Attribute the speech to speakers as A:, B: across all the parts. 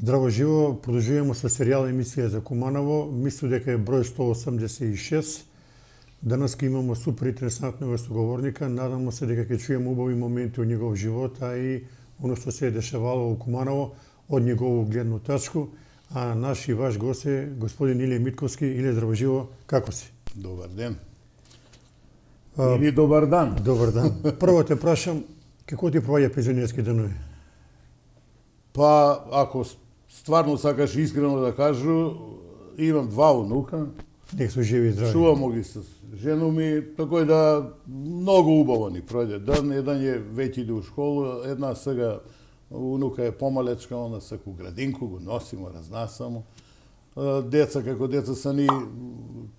A: Здраво живо, продолжуваме со серијал емисија за Куманово. Мислам дека е број 186. Данас имаме супер интересантно гостоговорника. Надаме се дека ќе чуеме убави моменти од негов живот, а и оно што се е дешавало во Куманово од негово гледно тачку. А наш и ваш гост е господин Илија Митковски. Илија, здраво живо, како си?
B: Добар ден. Или добар дан.
A: Добар дан. Прво те прашам, како ти проаѓа пензионерски денови?
B: Па, ако стварно сакаш искрено да кажу, имам два унука.
A: Нека се живи и здрави.
B: Чувамо ги с жену ми, така да многу убаво ни пројде ден. Еден е веќе иде у школу, една сега унука е помалечка, она секу градинку, го носимо, разнасамо. Деца како деца са ни,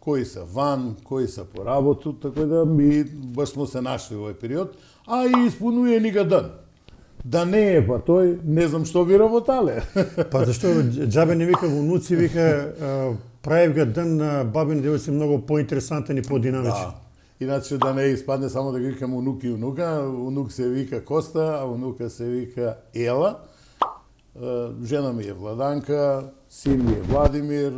B: кои са ван, кои са по работу, така да ми баш смо се нашли во овој период, а и исполнuje ни ga ден. Да не е па тој, не знам што би работале.
A: Па зашто џабе не вика внуци, вика прави га ден на бабин девојци многу поинтересантен и подинамичен.
B: Да. Иначе да не испадне само да ги викам унук и унука, унук се вика Коста, а унука се вика Ела. Жена ми е Владанка, син ми е Владимир,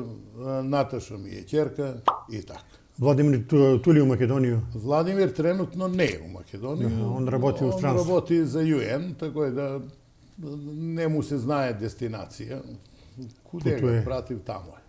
B: Наташа ми е ќерка и така.
A: Владимир тули у Македонија?
B: Владимир тренутно не е у Македонија.
A: Он работи у странство.
B: Он работи за ЮН, така да не му се знае дестинација. Куде го пратив, тамо е.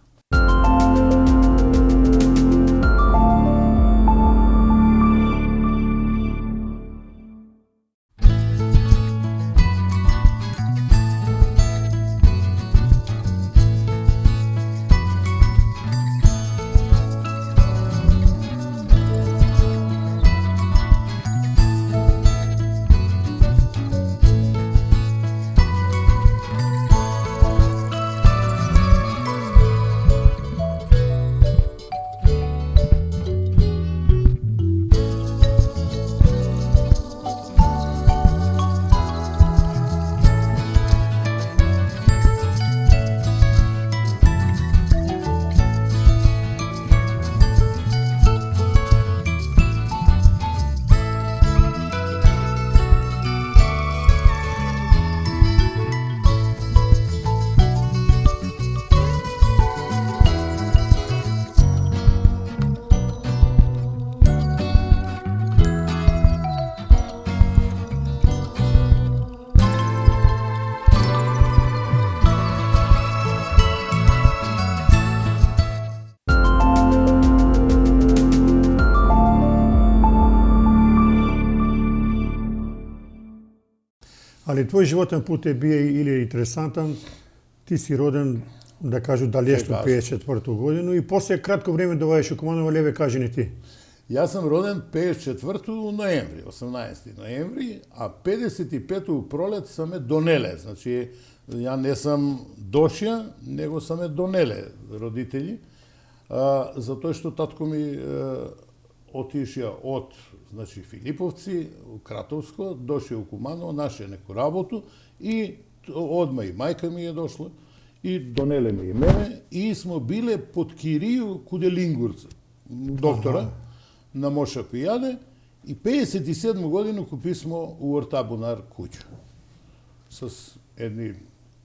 A: Али твој животен пут е бие или интересантен, ти си роден, да кажу, далечно 54-ту годину и после кратко време доваѓаш у Куманово, леве кажи ни ти.
B: Јас сам роден 54-ту ноември, 18 ноември, а 55-ту пролет сам е донеле. Значи, ја не сам дошја, него сам е донеле родители, затоа што татко ми отишја од Филиповци, у Кратовско, доше у Куманово, наше неку работу и одма и мајка ми е дошла и донеле ми и мене и смо биле под кирiju куде Лингурца, доктора на Моша Пијаде и 57 годину купи смо у Ортабунар куќа. С едни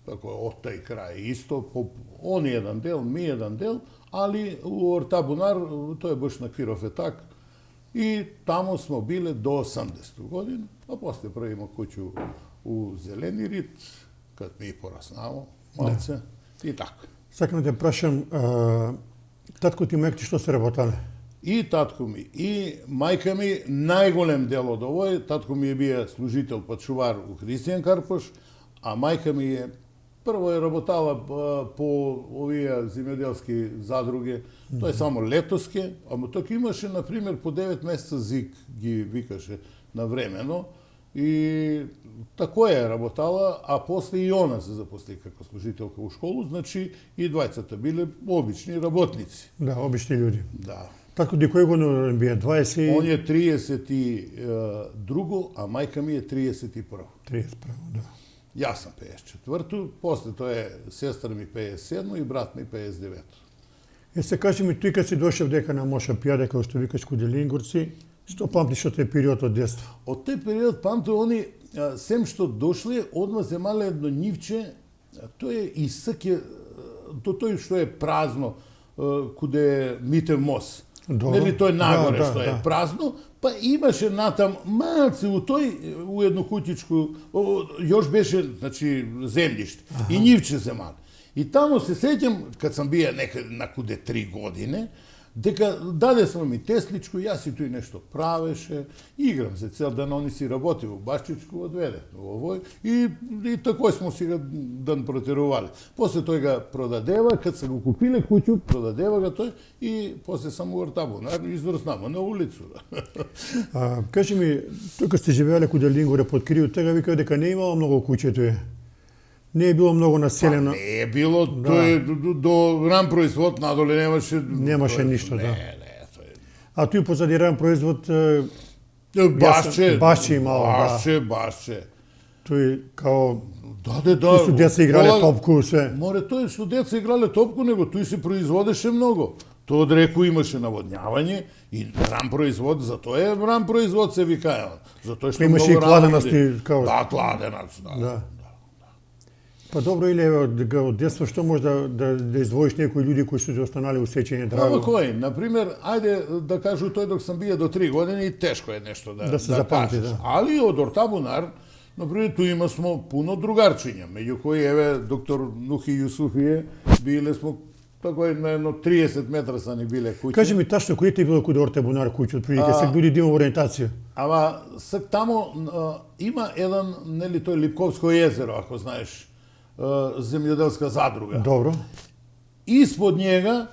B: тако од тај крај исто, по он еден дел, ми еден дел, али у Ортабунар тој баш на Киров е так. И тамо смо биле до 80 година, а после правимо куќу у Зелени рид, кад ми пораснало, малце, и така.
A: Сакам да те прашам, татко ти и мајка ти што се работале?
B: И татко ми, и мајка ми, најголем дел од овој, татко ми е бие служител пачувар у Христијан Карпош, а мајка ми е прво е работала по овие земјоделски задруги, тоа е само летоске, ама тока имаше, например, по 9 месеца зик ги викаше навремено и тако е работала, а после и она се запосли како служителка у школу, значи и двајцата биле обични работници.
A: Да, обични луѓе.
B: Да.
A: Татко ти кој година бие? 20?
B: Он е 32, а мајка ми е 31.
A: 31, да.
B: Јас сам 54-ту, после тоа е сестра ми 57 и брат ми 59.
A: Се кажи ми, тој кога си дошел дека на Моша Пијаде, како што викаш куде Лингурци, што памтиш од тој период од детство?
B: Од тој период памтам они, сем што дошле, одма земале едно нивче Тој е исъке, тој што е празно, куде Митев мост. Нели тој нагоре што е празно, па имаше натам малце у едно кутичко, још беше, значи, земјиште, и нивче земали. И тамо се сеќам, кад сам бија некаде на куде 3 години, дека даде смо ми тесличко, јас и тој нешто правеше, играм се цел ден, они си работи во Башчичко, одведе овој, и такој смо си го ден протерували. После тој ga продадева, кад се го купиле куќу, продадева ga тој, и после само вртабо, издрснамо на улицу.
A: Кажи ми, тука сте живееле куде Лингуре под Крио, тега вика дека не имало многу куќе тој. Не е било многу населено.
B: Па не е било, тој до ран производ надоле немаше...
A: Немаше ништо, да.
B: тој...
A: А тој позади ран производ...
B: Башче
A: имало,
B: да. Башче.
A: Тој као...
B: Да.
A: Тој што деца играле топку, све.
B: Море, тој што деца играле топку, него тој се производеше многу. Тоа од реку имаше наводњавање и ран производ, затоа е ран производ се викаја. Затоа што
A: имаше и кладеност, као...
B: Да, кладеност, да.
A: Па добро, или од детство што може да издвоиш некои луѓе кои се останали усечени драго?
B: Ама кој? Например, ајде да кажу тој док сам бија до 3 години, тешко е нешто да
A: се запамти, да.
B: Али од ортабунар, например, ту има смо пуно другарчиња, меѓу кои еве доктор Нухи Јусуфије, биле смо такој на едно 30 метра са ни биле куќи.
A: Кажи ми ташно, кој ти било куде ортабунар куќи, отприлike, се луѓе да има ориентација?
B: Ама сак тамо има еден, нели тој Липковско езеро, ако знаеш, земјоделска задруга.
A: Добро.
B: Испод njega,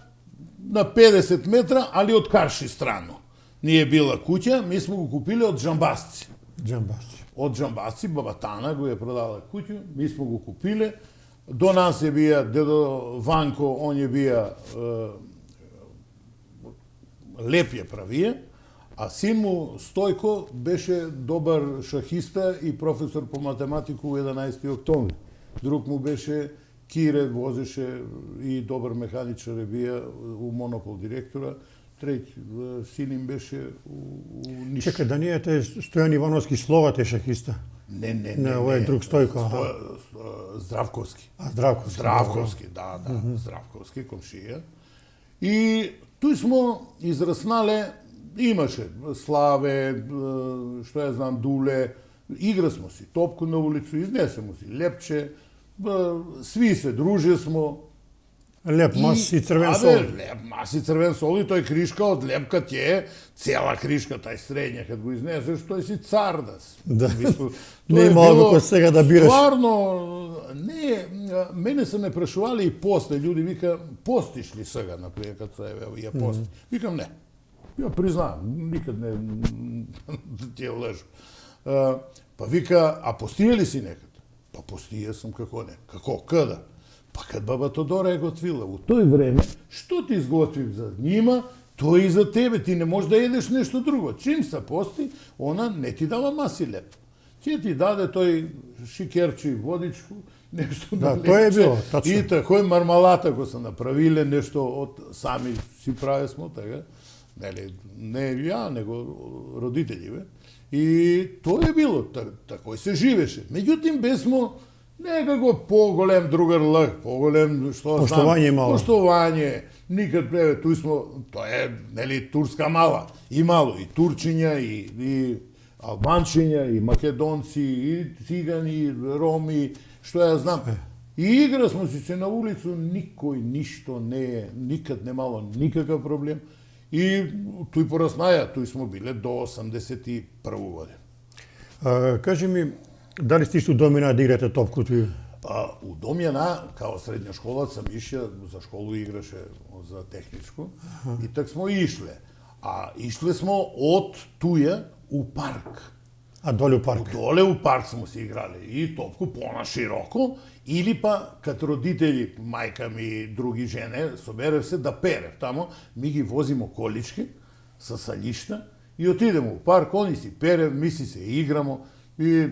B: на 50 метра, али од Карши страно. Ние била куќа, ми смо го купиле од Джамбасци. Од Джамбасци, баба Тана го е продала куќу, ми смо го купиле. До нас е бија дедо Ванко, он е бија леп ја правија, а син му Стојко беше добар шахиста и професор по математику у 11. октомври. Друг му беше Кире, возеше и добар механичар е бија у Монопол директора. Трети син им беше у Ниш.
A: Чекај, да не е тој Стојан Ивановски Словат е шахиста?
B: Не.
A: Овој друг Стојко,
B: Здравковски.
A: Здравковски,
B: да. Здравковски, комшија. И туј смо израснале, имаше Славе, што ја знам, Дуле, игра смо си топку на улицу, изнесемо си лепче, сви се друже смо.
A: Леп мас и црвен сол.
B: Леп мас и црвен сол и тој кришка од лепка ти е, цела кришка, тај средња, кад го изнесеш, тој си цардас.
A: Да. Не имало како сега да бираш.
B: Стварно, не, мене се ме прашували и после, луѓе вика, постиш ли сега, например, кад се ја пости? Викам не. Ја признавам, никад не ти ја лежу. Па вика, а постија ли си некад? Па постија сум, како не. Како, када? Па кад баба Тодора е готвила. У тој време, што ти изготвив за нима, тој и за тебе. Ти не можеш да едеш нешто друго. Чим се пости, она не ти дава маси леп. Ќе ти даде тој шикерчи, водичку, нешто да лепче.
A: Тоа е било, тачно.
B: И такој мармалата го се направиле, нешто од сами си праве смо, така. Нели, не ја, него родителиве. И тоа е било, такој се живеше. Меѓутим, бесмо некако поголем другарлак, поголем, што знам...
A: Поштовање имало.
B: Поштовање. Никад преве, туј смо, тоа е, нели, турска мала. Имало и турчиња, и албанчиња, и македонци, и цигани, и роми, што ја знам. И игра смо си се на улицу, никој ништо не е, никад немало никакав проблем. И тој пораснаја, тој смо биле до 81 година.
A: Кажи ми, дали сте ишту Домина да играте топку тој?
B: У Домјана, као средњошколац, сам ишја, за школу играше за техничко, и так смо ишле. А ишле смо од туја у парк.
A: А доле у парк?
B: Доле у парк смо си играли и топку понашироко, или па, кад родители, мајка ми и други жене, соберев се да перев тамо, ми ги возимо колички со сањишта и отидемо у парк, они си перев, ми си се играмо и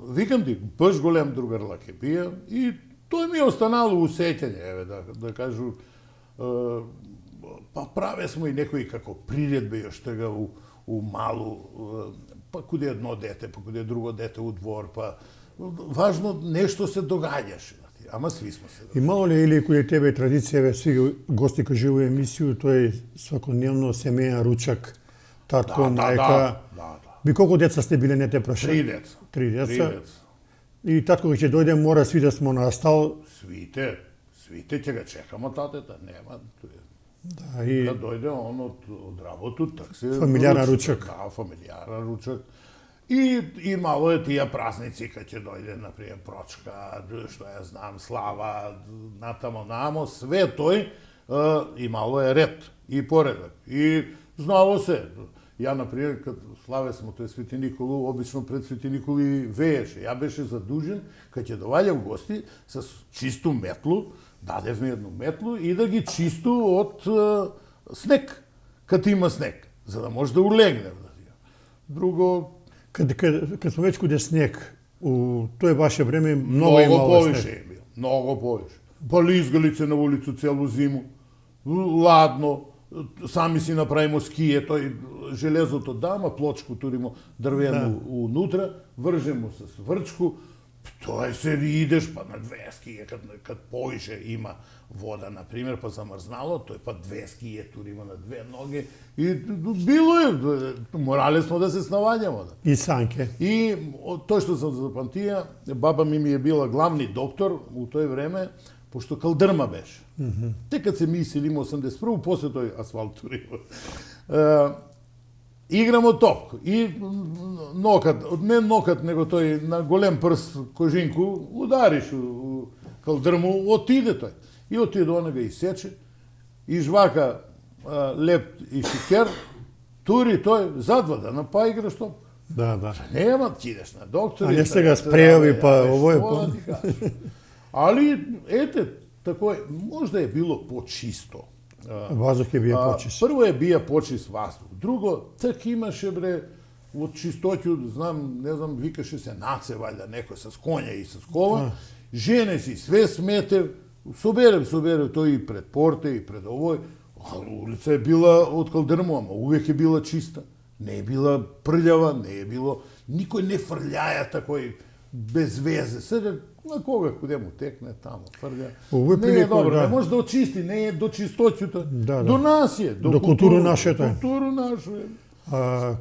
B: викам ти, баш голем другарлак е бија и тој ми е останало усеќање, еве, да кажу, па праве смо и некои како приредбе још тега у малу, па куде едно дете, па куде друго дете у двор, па важно нешто се догаѓаше. ама сви сме се.
A: И мало ли или кој тебе традиција, сви гости кои живу емисију, тој свакодневно семеен ручак, татко, мајка.
B: Да.
A: Ви колку деца сте биле, не те прашав?
B: 3 деца.
A: Три деца. И татко ќе дојде, мора сви да смо на стал.
B: Свите ќе го чекамо татета, нема.
A: Да, и
B: Да дојде он од работу, так се...
A: Фамилиарен ручак.
B: Да, фамилиарен ручак. И мало е тие празници, кога ќе дојде, например, Прочка, што ја знам, Слава, намо, све тој, и мало е ред и поредок. И знало се. Ја, например, кад славесмо тој Свети Николу, обично пред Свети Николи вееше. Ја беше задужен, кога ќе доаѓа гости, с чисту метлу, дадевме едну метлу и да ги чисту од снег, кад има снег, за да може да улегне. Друго...
A: Кад сме веќе куде снег, у тој ваше време многу е мало
B: повише
A: снег.
B: е бил, многу повише. Па лизгалице на улицу целу зиму, ладно, сами си направимо скије, тој железото дама, плочку туримо дрвено унутра, вржемо с врчку, тоа се идеш па на 2 скије, кад повише има вода, например, па замрзнало, тој па 2 скије туримо на 2 ноги, и било е, морале смо да се снавањамо.
A: И санке.
B: И тој што сам запамтија, баба ми е била главни доктор у тој време, пошто калдрма беше. Те кад се ми иселимо 81, после тој асфалт туримо. Играмо топку и нокат, не нокат, него тој на голем прст кожинку удариш у калдрму, отиде тој. И отиде она га исече, и жвака леп и шикер, тури тој задва да па играш топку.
A: Да.
B: Нема, ти идеш на доктор.
A: А не сега спреови, па ово е по...
B: Али, ете, тако е, можда е било почисто.
A: Ваздух е бија почист.
B: Прво е бија почист ваздух. Друго, так имаше, бре, од чистоќу, не знам, викаше се наце, ваljda, некој с коња и с кола. Жене си све смете, соберем тој и пред порте, и пред овој. А улица е била од калдрму, ама увек е била чиста. Не е била прљава, не е било... Никој не фрљаја такој без везе. Сега, на кога куде му текне, тамо фрља. Не е добро, не може да очисти, не е до чистоќута. До нас е.
A: До културу нашето е.
B: Културу нашу е.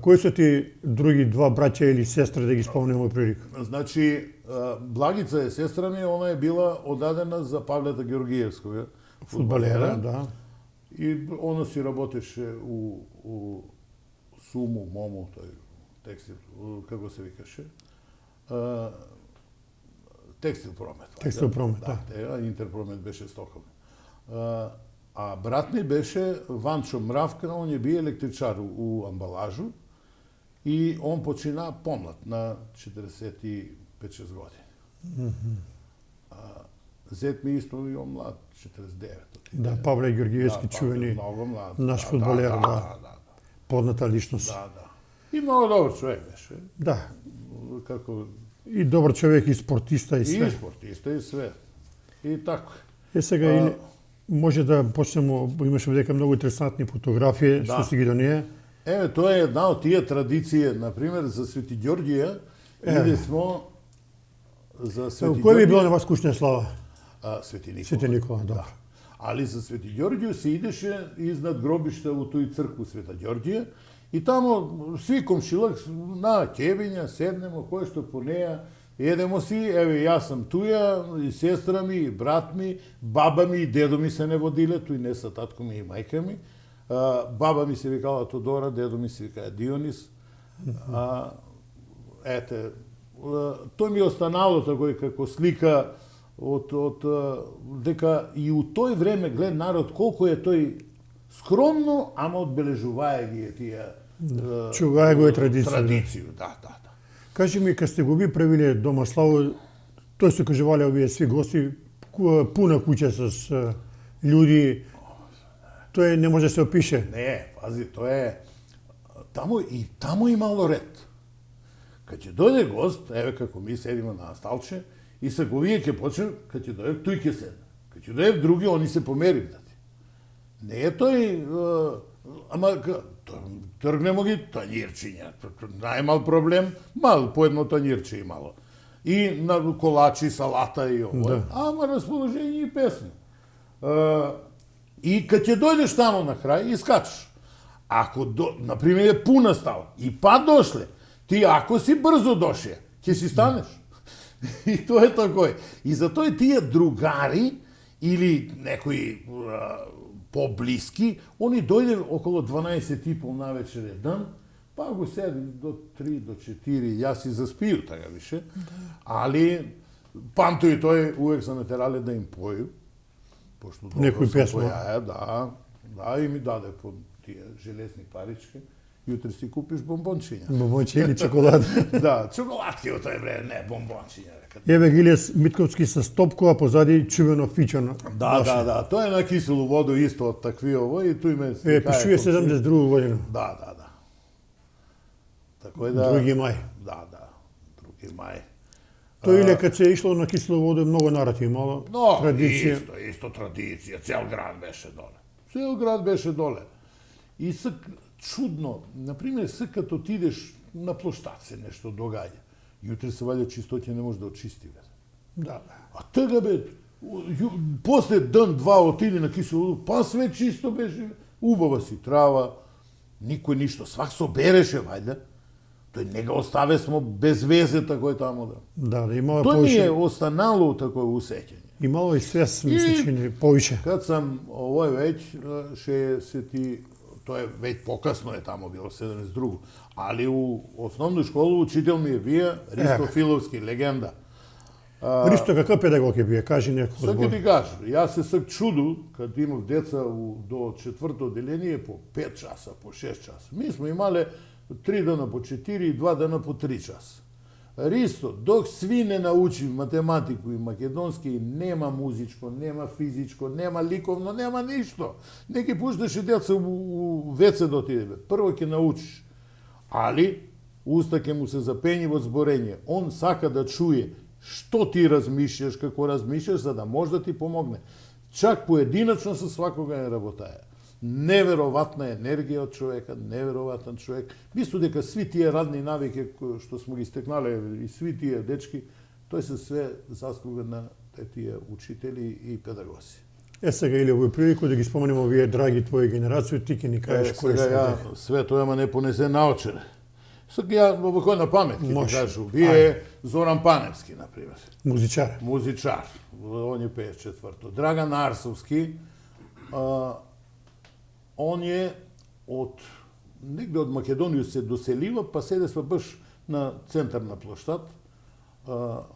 A: Кои се ти други два браќа или сестри да ги спомнеме прилика?
B: Значи, Благица е сестра ми, она е била одадена за Павлета Георгиевскога, фудбалера.
A: Да.
B: И она си работеше у Суму, Мому, тој текстил, како се викаше? Текстил промет.
A: Текстил промет, да.
B: Интерпромет беше Стокхолм. А брат ми беше Ванчо Мравка, он е бил електричар у амбалажу и он почина помлад на 45-6 години. Зет ми исто и он млад, 49.
A: Да, Павле Георгиевски, чувени наш фудбалер, да. Подната личност.
B: Да. И многу добар човек беше.
A: Да.
B: Како...
A: И добар човек, и спортиста, и све.
B: И спортиста, и све. И така.
A: Сега може да почнемо, имаше дека многу интересантни фотографии, што си ги доние.
B: Тоа е една од тие традиции, например, за Свети Ѓорѓија, иде смо за Свети Ѓорѓија.
A: Кој би била на вас кучна слава?
B: Свети Никола.
A: Свети Никола, да.
B: Али за Свети Ѓорѓио се идеше изнад гробишта во тој цркву Света Ѓорѓија и тамо сви комшилак на ќебиња, седнемо, кој што по неја, едемо си, еве јас сум туја, и сестра ми, и брат ми, баба ми и дедо ми се не водиле, тој не са татко ми и мајка ми. Баба ми се викала Тодора, дедо ми се викаа Дионис. Тој ми останало такој како слика од дека и у тој време глед народ колку е тој скромно, ама одбележуваја ги тие
A: чувае го е
B: традиција. Да.
A: Кажи ми, кога сте го ви правиле дома славо, тој се кажувале овие сви гости, пуна куќа с луѓи, тоа не може да се опише.
B: Не, пази, тоа е таму имало ред. Кога ќе дојде гост, еве како ми седиме на сталче, и се го вие ќе почне, кога ќе дојде, тој ќе седне. Кога ќе дојде други, они се помери. Не е тој, ама тргнемо ги танирчиња. Најмал проблем, мал по едно танирче имало. И на колачи, салата и ово.
A: Да.
B: Ама расположение и песни. И kad ќе дојдеш тамо на крај, и скачаш. Ако, например, е пуна става, и па дошле, ти ако си брзо дошле, ќе си станеш. И тоа е такој. И затоа тие другари, или некои поблиски, они дојде около 12:30 навечер еден, па го седи до 3, до 4, јас си заспiju така више, али Панто и тој увек са ме терале да им поју, пошто
A: Некој песма.
B: појаја, да, и ми даде по тие железни парички. Јутре си купиш бомбончиња.
A: Бомбонче или чоколада.
B: Да, чоколадки од тој време, не бомбончиња.
A: Еве Гилес Митковски со стопко, а позади чувено фичано.
B: Да, тоа е на киселу воду исто од такви ово и тој ме
A: Пишува 72 година.
B: Да. Такој да.
A: Други мај.
B: Да, други мај.
A: Тој или кад се ишло на киселу воду многу народ имало,
B: Но,
A: традиција.
B: Исто традиција, цел град беше доле. Цел град беше доле. И чудно, например, кад отидеш на плоштад се нешто догаѓа. Јутре се ваља чистоќа не може да очисти, бе.
A: Да.
B: А тога, бе, после ден-два отиде на киселу воду, па све чисто беше, убава си трава, никој ништо, свак собереше, вајде. Тој не го оставе смо без везе такој тамо да.
A: Да, имало
B: Тоа ми е
A: повише.
B: останало такое усеќање.
A: Имало и свес, мислиш, повише.
B: Кад сам овој веќе се ти тоа е веќе покасно е тамо било 72, али у основна школа учител ми е вие Ристо Филовски, легенда.
A: Ристо какав педагог е бие? Кажи некој
B: Сега
A: збор.
B: ти кажа, јас се чуду кад имав деца до четврто одделение по 5 часа, по 6 часа. Ми сме имале 3 дена по 4 и 2 дена по 3 часа. Ристо, док сви не научи математику и македонски, нема музичко, нема физичко, нема ликовно, нема ништо. Не ги пушташе деца у веце да отиде. Прво ќе научиш. Али, уста ќе му се запени во зборење. Он сака да чуе што ти размишljаш, како размишljаш, за да може да ти помогне. Чак поединачно со свакога не работаја. Невероватна енергија од човека, невероватен човек. Мислам дека сви тие радни навики што смо ги стекнале и сви тие дечки, тој се све заслуга на тие учители и педагози.
A: Сега или овој прилику да ги споменеме овие драги твои генерации, ти ќе ни кажеш кои се.
B: Ја све тоа ма не понесе наочене. Сега ја во кој на памет ќе ти кажу. Вие Зоран Паневски, например.
A: Музичар.
B: Музичар. Он е 54-то. Драган Арсовски, он е негде од Македонија се доселива, па седесме баш на центар на плоштад.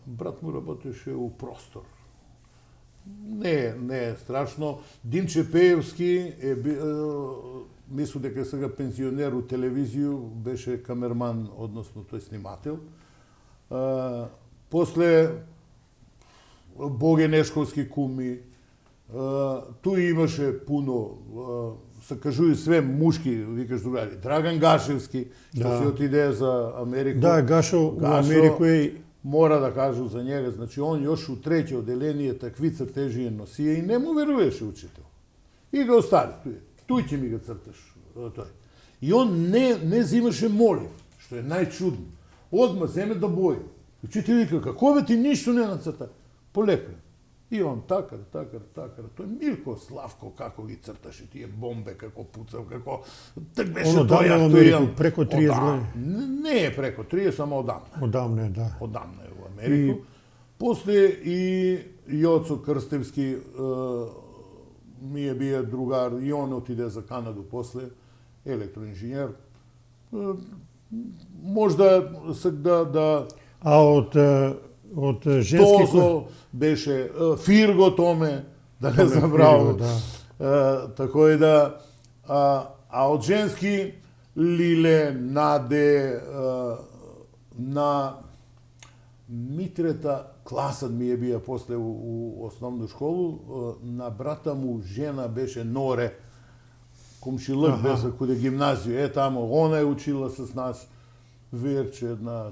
B: Брат му работеше у Простор. Не е страшно. Димче Пеевски мислам дека сега пензионер у телевизију, беше камерман, односно тој снимател. После Боге Нешковски куми, ту имаше пуно, се кажуи све мушки, викаш другари. Драган Гашевски, што се отиде за Америку.
A: Да, Гашо у Америку е...
B: Мора да кажу за njega, значи он још у треќе одделение такви цртежи е носија и не му веруваше учител. И го остави, туј ќе ми го црташ, тој. И он не зимаше молив, што е најчудно. Одма земе да бои. Учител вика, како бе ти ништо не нацрта? Полека. И он такар. Тој Мирко Славко како ги црташе тие бомбе, како пуцав, како так беше тој
A: Америку, преко 30 години.
B: Не е преко 30, само одамна.
A: Одамна е, да.
B: Одамна е во Америку. После и Јоцо Крстевски ми е бие другар, и он отиде за Канаду после, електроинженер. Можда да
A: А од женски
B: Тозо беше, Фирго Томе, да не забравам. Такој да, а од женски Лиле, Наде, на Митрета, класот ми е бија после у основна школу, на брата му жена беше Норе, комшилък беше каде гимназија, тамо, она е учила с нас, Верче една.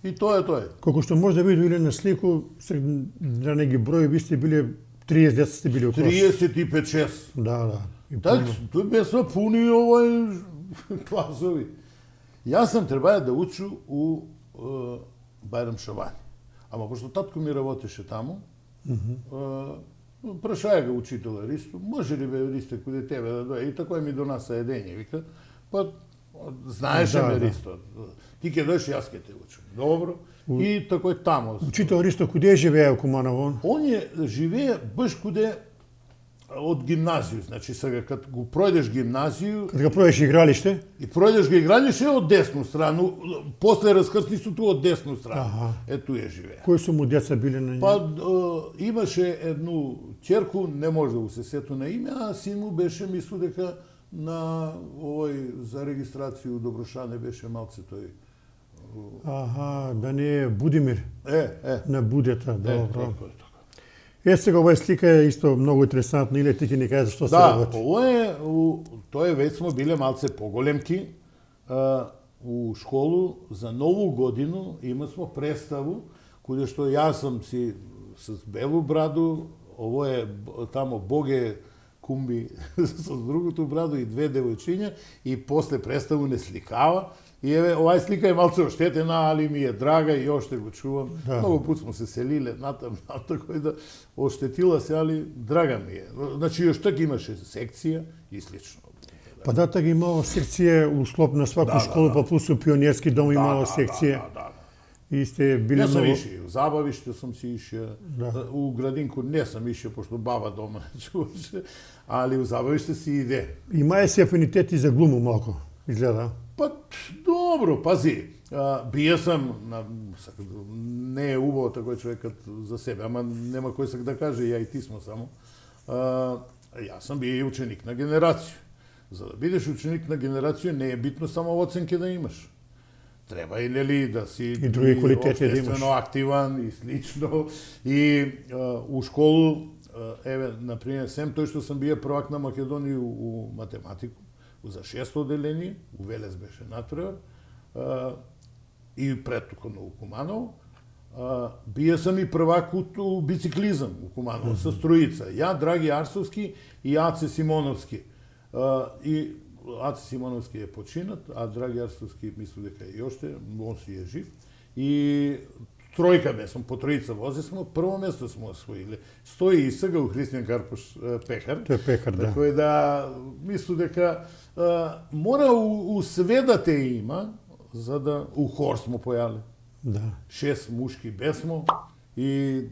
B: И тоа е.
A: Колку што може да биде или на слику, да не ги брои, ви сте биле 30 деца сте били около.
B: 35-6.
A: Да.
B: Так, тој беса пуни овој класови. Јас сам требаја да учу у Бајрам Шабани. Ама пошто татко ми работеше таму, прашаја го учителя Ристо, може ли бе Ристо каде тебе да дојде? И тако ми донаса едење, вика, па знаеше ме Ристо. Ти ќе дојдеш, јас ќе те учам. Добро. И тако е тамо.
A: Учител Ристо, куде живее у Куманово?
B: Он живее баш куде од гимназију, значи сега кад го пројдеш гимназију
A: Кога пројдеш игралиште?
B: и пројдеш го игралише од десну страну, после раскрстниството од десну страну. Ето е живее.
A: Кои су му деца биле на
B: Па
A: него?
B: имаше едну ќерку, не може да го се сету на име, а син му беше, мислу дека на овој за регистрација у Доброшане беше малце тој.
A: Да не е Будимир. На Будета, добро. Сега оваа слика е исто многу интересантна, или ти ќе ни кажеш што се работи?
B: Да, тоа веќе сме биле малце поголемки. У школу за нову годину има смо представу, каде што јас сум си с белу браду, ово е тамо Боге кумби с другото браду и две девојчиња и после представу не сликава. И еве, оваа слика е малце оштетена, али ми е драга и оште го чувам. Многу пат смо се селиле натам, кој да оштетила се, али драга ми е. Значи, још така имаше секција и слично.
A: Па да, така имало секција у склоп на сваку школу, па плюс у пионерски дом имало секција. И сте биле
B: Не сум
A: многу...
B: иши, у забавиште сум си ишио, у градинку не сум ишио, пошто баба дома не чуваше, али у забавиште си иде.
A: Имае се афинитети за глуму малку, изгледа.
B: Па, добро, пази, бија сам, не е убаво такој човекот за себе, ама нема кој сак да каже, ја и ти смо само. Јас сам бија и ученик на генерација. За да бидеш ученик на генерација не е битно само оценки да имаш. Треба и нели да си
A: и други квалитети да имаш.
B: Активан и слично. И у школу, еве, например, сем тој што сам бија првак на Македонија у математику, за 6 оделение, у Велес беше натпревар, и пред тука у Куманово, бија сам и првак у бициклизам у Куманово, со тројица. Ја, Драги Арсовски и Аце Симоновски. И Аце Симоновски е починат, а Драги Арсовски мислу дека и оште, он си е жив. И тројка бе сум, по тројица возе смо, прво место смо освоиле. Стои и сега у Христијан Карпош пекар.
A: Тој е пекар, да.
B: Така да, мислу дека мора у све да те има, за да у хор смо појале.
A: Да.
B: 6 мушки бесмо и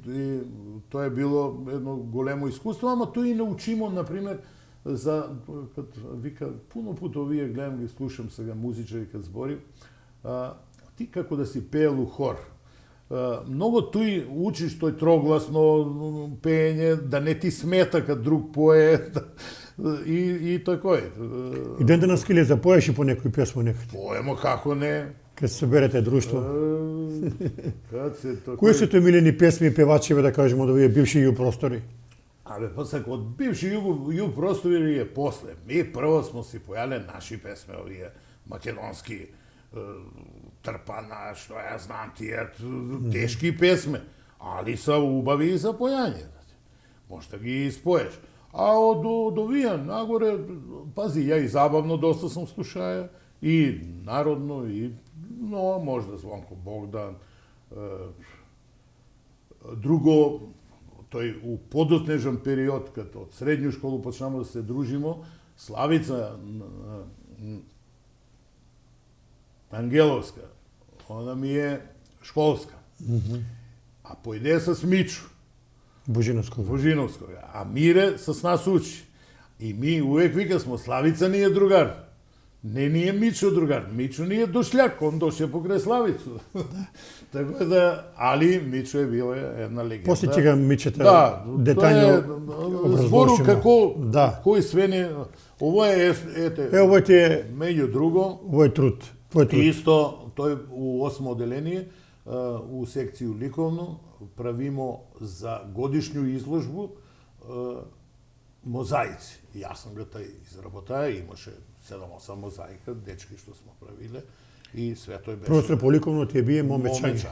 B: тоа е било едно големо искуство, ама тој и научимо, например, за кад вика пуно пат овие гледам ги слушам сега музичари кад збори, ти како да си пеел у хор. Многу тој учиш тој трогласно пеење, да не ти смета кад друг пое и тако е.
A: И ден денес киле запоеш и по некој песмо некаде.
B: Поемо како не.
A: Кај се соберете друштво.
B: Кои
A: Кои се тој милени песми и певачи, да кажеме, од овие бивши ју простори?
B: Па сега, од бивши ју простори е после. Ми прво смо си појале наши песме, овие македонски трпана, што ја знам тие тешки песме, али са убави и за појање. Може да ги испоеш. А од овие нагоре, пази, ја и забавно доста сум слушаја, и народно, и можда Звонко Богдан, друго, тој у подоснежен период, като од средњу школу почнемо да се дружимо, Славица Ангеловска, она ми е школска. А појде с Мичу. Божиновскога. А Мире с нас учи. И ми увек вика смо, Славица ни е другар. Не ни е Мичо другар. Мичо ни е дошљак, он доше покрај Славицу. Така да, али Мичо е била една легенда.
A: После ќе Мичета
B: детаљно збору како кој све не... Ово е,
A: ово е
B: меѓу друго.
A: Ово е труд.
B: Исто, тој у 8 оделение, у секцију ликовно, правимо за годишњу изложбу мозаици. Јас сам го тај изработаја, имаше 7-8 мозаика, дечки што смо правиле, и све тој беше...
A: Професор по ликовно ти бие Момечаѓе.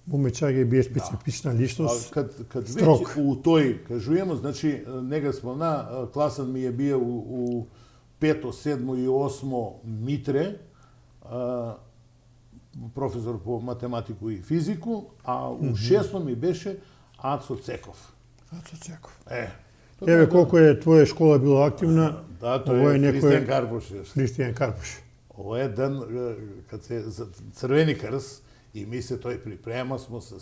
A: Момечаѓе бие специфична личност,
B: Кад
A: строг.
B: веќе у тој, кажуемо, значи, нега спомна, класот ми е бие у 5, 7 и 8 Митре, професор по математику и физику, а у шестом ми беше Ацо Цеков.
A: Ацо Цеков.
B: Тоа
A: колку е твоја школа била активна,
B: да, тоа е Христијан Карпуш.
A: Христијан Карпуш.
B: Ово е ден, кад се за Црвени крст, и ми се тој припрема, смо се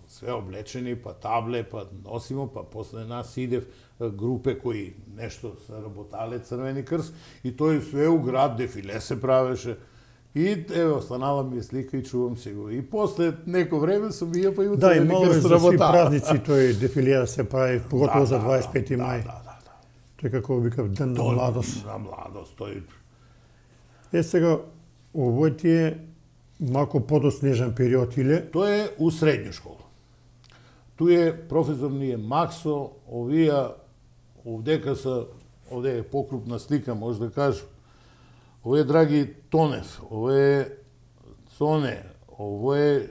B: све облечени, па табле, па носимо, па после нас идев групе кои нешто се работале Црвени крст, и тој све у град дефиле се правеше. И еве останала ми е слика и чувам се го. И после неко време сум вија па и у
A: Да, и
B: Црвени
A: мало
B: крст
A: за
B: работа.
A: сви празници тој дефилија се прави, поготово за 25 мај.
B: Да.
A: Тој како викав ден на младост.
B: На младост, тој...
A: Сега, овој ти е малку подоснежен период или?
B: Тој е у средњу школа. Тој е професор ни е Максо, овие овдека са, овде е покрупна слика, може да кажу. Ово е Драги Тонев, ово е Соне, ово е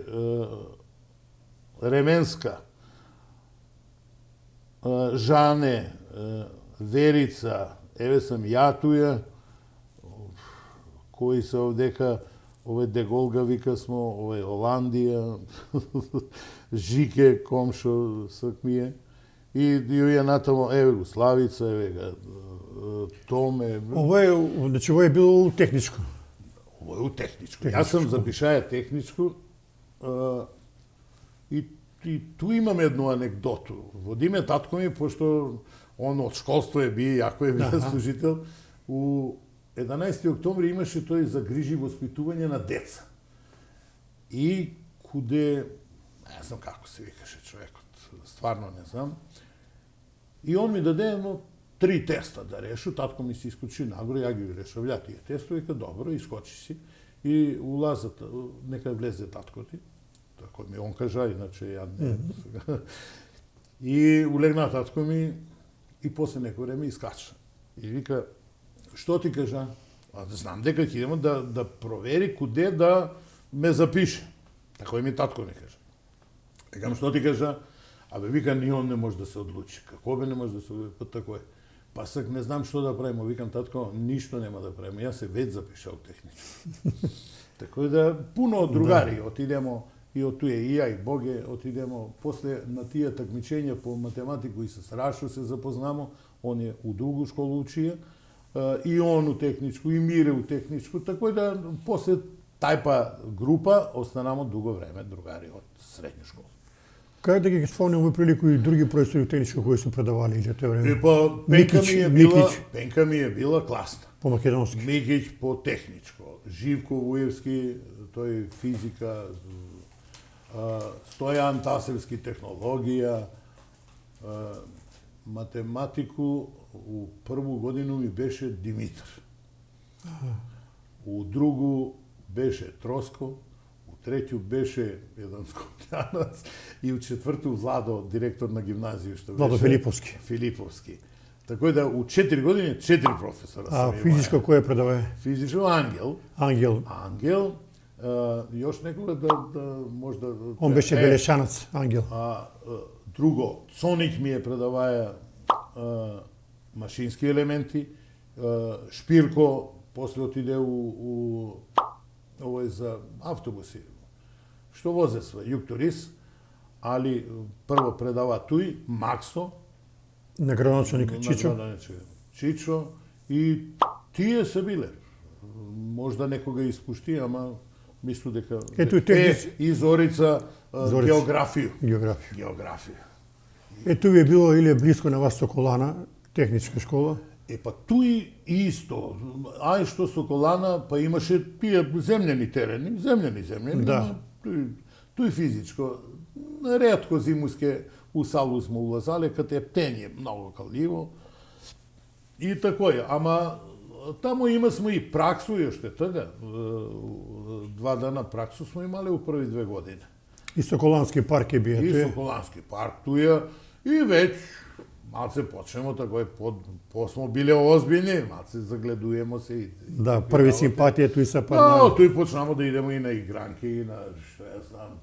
B: Ременска, Жане, Верица, еве сам ја туја, кои се овдека, ове Деголга вика смо, ове Оландија, Жике, комшо сакмие, и ја натамо, еве го Славица, еве ga Томе.
A: Ово е, значи ово е било техничко.
B: Ово е у техничко. Јас сам запишаја техничко и ту имам едну анекдоту. Во Диме татко ми, пошто он од школство е би, јако е бил служител, у 11. октомври имаше тој за грижи воспитување на деца. И куде, не знам како се викаше човекот, стварно не знам. И он ми даде едно 3 теста да решу, татко ми се искочи нагоре, ја ги решавља тие тестови, вика добро, искочи си и улазат, нека влезе татко ти. Тако ми он кажа, иначе ја не. И улегна татко ми и после неко време искача. И вика, што ти кажа? А да знам дека ќе идемо да провери куде да ме запише. Тако ми татко ми кажа. Викам, што ти кажа? Абе, вика, ни он не може да се одлучи. Како бе не може да се одлучи? Па тако е. Па сак не знам што да правим. Викам, татко, ништо нема да правим. Јас се веќе запишав техничко. Тако да, пуно другари отидемо, и од туе и ја и Боге, отидемо после на тие такмичења по математику и с Рашо се запознамо. Он е у другу школу учија, и он у техничку, и Мире у техничку, тако да после тајпа група останамо дуго време другари од средњу школа.
A: Кај да ги спомням во прилику и други професори у техничко кои се предавали или тоа време?
B: И па Пенка ми е била класна.
A: По македонски.
B: Микиќ по техничко, Живко Вуевски, тој физика, Стојан Тасевски технологија, математику у прву годину ми беше Димитар. У другу беше Троско, у треќу беше еден скопјанац и у четврту Владо, директор на гимназија што беше.
A: Владо Филиповски.
B: Филиповски. Така да у 4 години 4 професора
A: А
B: сам
A: физичко кој предавае?
B: Физичко Ангел.
A: Ангел.
B: Још некога да можда...
A: Он беше белешанац, Ангел.
B: Друго, Цоник ми е предаваја машински елементи, Шпирко после отиде у овој за автобуси. Што возе све, Јукторис, али прво предава туј, Максо,
A: На градоначалник Чичо.
B: Чичо, и тие се биле. Можда некога испушти, ама мислу дека... и Зорица, географија.
A: Ето ви е било или близко на вас Соколана, техничка школа?
B: Па туј исто. Ај што Соколана, па имаше тие земјани терени, земјани,
A: да.
B: Туј физичко. Ретко зимуске у салу смо улазале, каде птење многу калјиво. И тако е, ама таму има смо и праксу, уште тога. 2 дана праксу смо имале у први 2 години.
A: И Соколански парк е бие
B: туја. И Соколански парк туја, и веќе малце почнемо, тако е, смо биле озбилни, малце загледуемо се.
A: Да, први симпатија туј се
B: падна. Да, туј почнемо да идемо и на игранки, и на, што ја знам,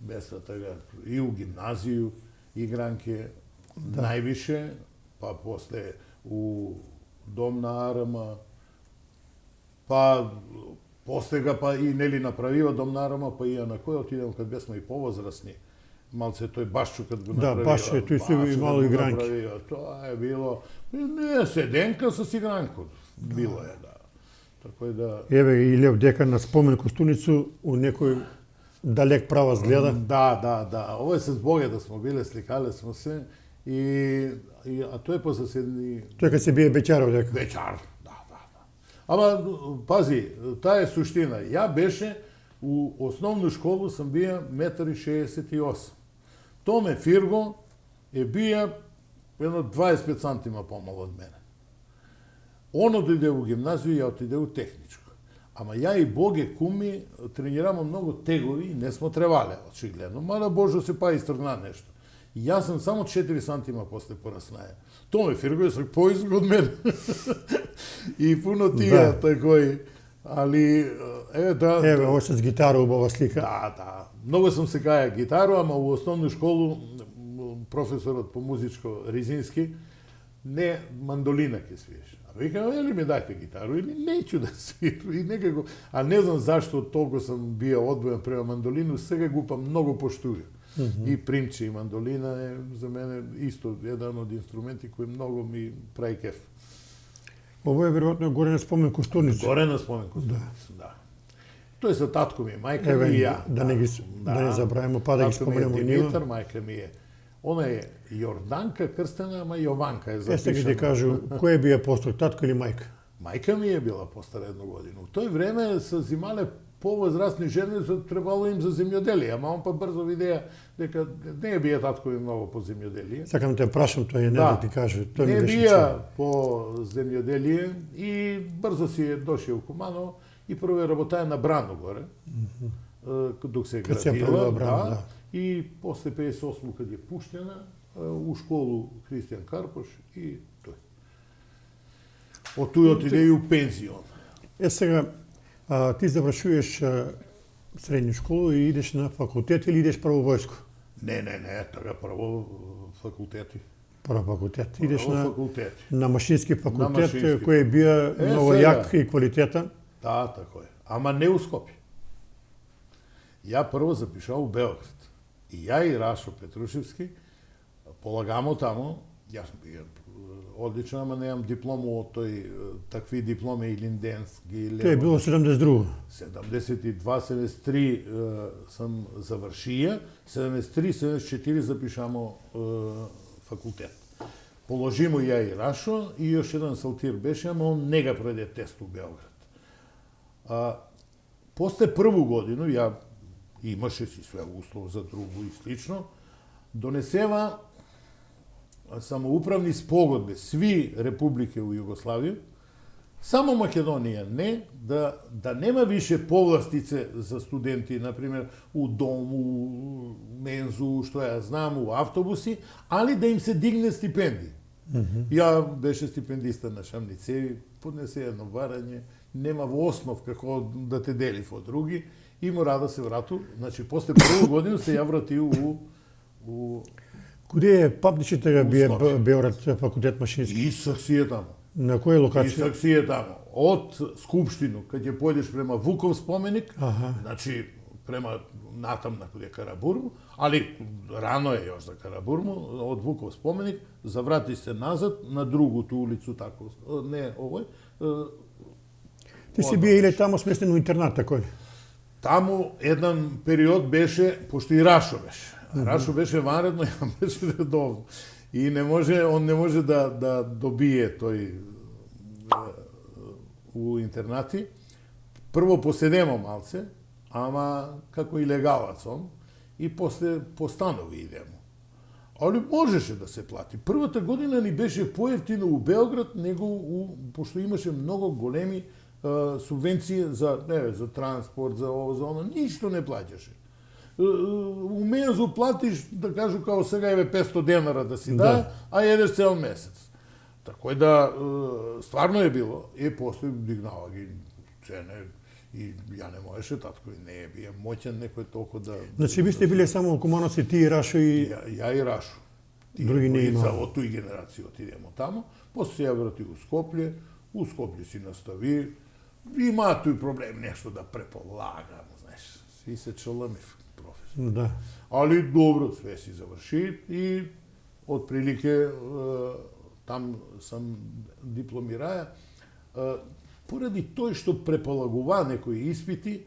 B: без тога, и у гимназију, игранки, највише, па после у Дом на Арама, па После ga па и нели направива дом нарома, па и на кој отидем кад бесме и повозрасни. Малце тој Башчу кад го
A: Да,
B: направива.
A: Башче, тој се имало игранки.
B: Тоа е било, не, седенка со игранко. Било е, да. Така да...
A: Еве и Лев дека на спомен Костуницу у некој далек правац гледа.
B: Да. Ова е се збоге да смо биле, сликале смо се а тој по соседни...
A: Тој кога се бие беќаров дека.
B: Беќар, да. Ама, пази, таа е суштина. Ја беше, у основну школу сам бија 1,68 м. Томе Фирго е бија едно 25 сантима помало од мене. Он отиде у гимназију, ја отиде у техничко. Ама ја и Боге куми тренирамо многу тегови и не смо требале, очигледно. Мада Божо се па истргна нешто. И јас сам само 4 сантима после пораснаја. Томе Фирго е сак поизг од мене. И пуно тие такои, али
A: Еве, ова с гитара убава слика.
B: Да. Многу сум се каја гитару, ама у основну школу професорот по музичко Ризински не мандолина ќе свириш. А вика, или ми дајте гитару, или неќу да свирам. И некако, а не знам зашто толку сам бија одбоен према мандолину, сега го па многу поштувам. И примче и мандолина е за мене исто еден од инструменти кои многу ми прави кеф.
A: Ово е веројатно горе на спомен Костуница.
B: Горе на спомен Костуница, да. Тој са татко ми, мајка ми и ја.
A: Да не забравимо, па да ги споменемо и нива.
B: Димитар, мајка ми е. Она е Јорданка крстена, ама Јованка е запишана.
A: Сега ти кажу, кој бија постар, татко или мајка?
B: Мајка ми е била постара едно година. У тој време се зимале повозрастни жени, требало им за земјоделие, ама он па брзо видеа дека не бија татко ми многу по земјоделие.
A: Сакам те прашам, тој е не да ти каже, тој
B: не
A: ми беше
B: бија по земјоделие и брзо си е дошел у Куманово и прво е работаја на Брано горе, док се градила, да, и после 58 кад е пуштена у школу Христијан Карпош и тој. Од тој отиде и у пензион.
A: Сега, ти завршуваш средњу школу и идеш на факултет или идеш прво војско?
B: Не, така прво факултети.
A: Прво факултет. Идеш
B: на
A: машински факултет, кој бија многу јак и квалитетен.
B: Да, тако е. Ама не у Скопје. Ја прво запишав у Београд. И ја и Рашо Петрушевски полагамо тамо, јас бија одлично, ама немам диплому од тој, такви дипломи и Линденски.
A: Тоа е било 72.
B: 72-73 сам завршија, 73-74 запишамо факултет. Положимо ја и Рашо и још еден салтир беше, ама он не га пројде тест у Београд. После прву годину, ја имаше си све услов за другу и слично, донесева самоуправни спогодби сви републики у Југославија, само Македонија не, да нема више повластице за студенти, например, у дом, у мензу, што ја знам, у автобуси, али да им се дигне стипендија. Ја беше стипендиста на Шамницеви, поднесе едно барање, нема во основ како да те дели во други, и мора да се врату, значи, после прва година се ја врати у
A: Куде е папничите га бие Београд факултет машински?
B: Исак си е тамо.
A: На која локација?
B: Исак си е тамо. Од Скупштину, кај ќе појдеш према Вуков споменик, значи према натам на куде Карабурму, али рано е још за Карабурму, од Вуков споменик, заврати се назад на другото улицу, тако, не овој.
A: Ти си бие или тамо сместен у интернат, такој?
B: Таму еден период беше, пошто и Рашо беше. Рашо беше ванредно, ја беше редовно. И он не може да добие тој у интернати. Прво поседемо малце, ама како илегалац он, и после постанови идемо. Али можеше да се плати. Првата година ни беше поевтино у Београд, него пошто имаше многу големи субвенции за транспорт, за ово, за оно, ништо не плаќаше. У мензу платиш, да кажу, као сега еве 500 денара да си дај, а едеш цел месец. Тако да, стварно е било, после дигнава ги цене, и ја не можеше, татко не е бија моќен некој толку да...
A: Значи, ви сте биле само Кумановци, ти и Рашо и...
B: Ја и Рашо.
A: Други не има.
B: Од тој генерација отидемо тамо, после се ја врати у Скопје си настави, има тој проблем нешто да преполагам, знаеш. Си се чоламив, професор.
A: Да.
B: Али добро, све си заврши и отприлике там сам дипломираја. Поради тој што преполагува некои испити,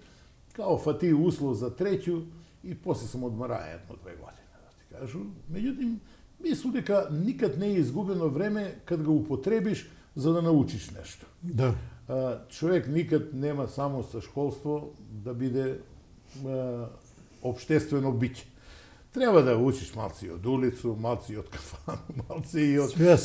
B: као фати услов за треќу и после сам одмараја 1-2 години, да ти кажу. Меѓутоа, мислам дека никад не е изгубено време кад го употребиш за да научиш нешто.
A: Да.
B: Човек никад нема само со школство да биде обштествено биќе. Треба да учиш малци од улицу, малци од кафан, малци и од
A: све.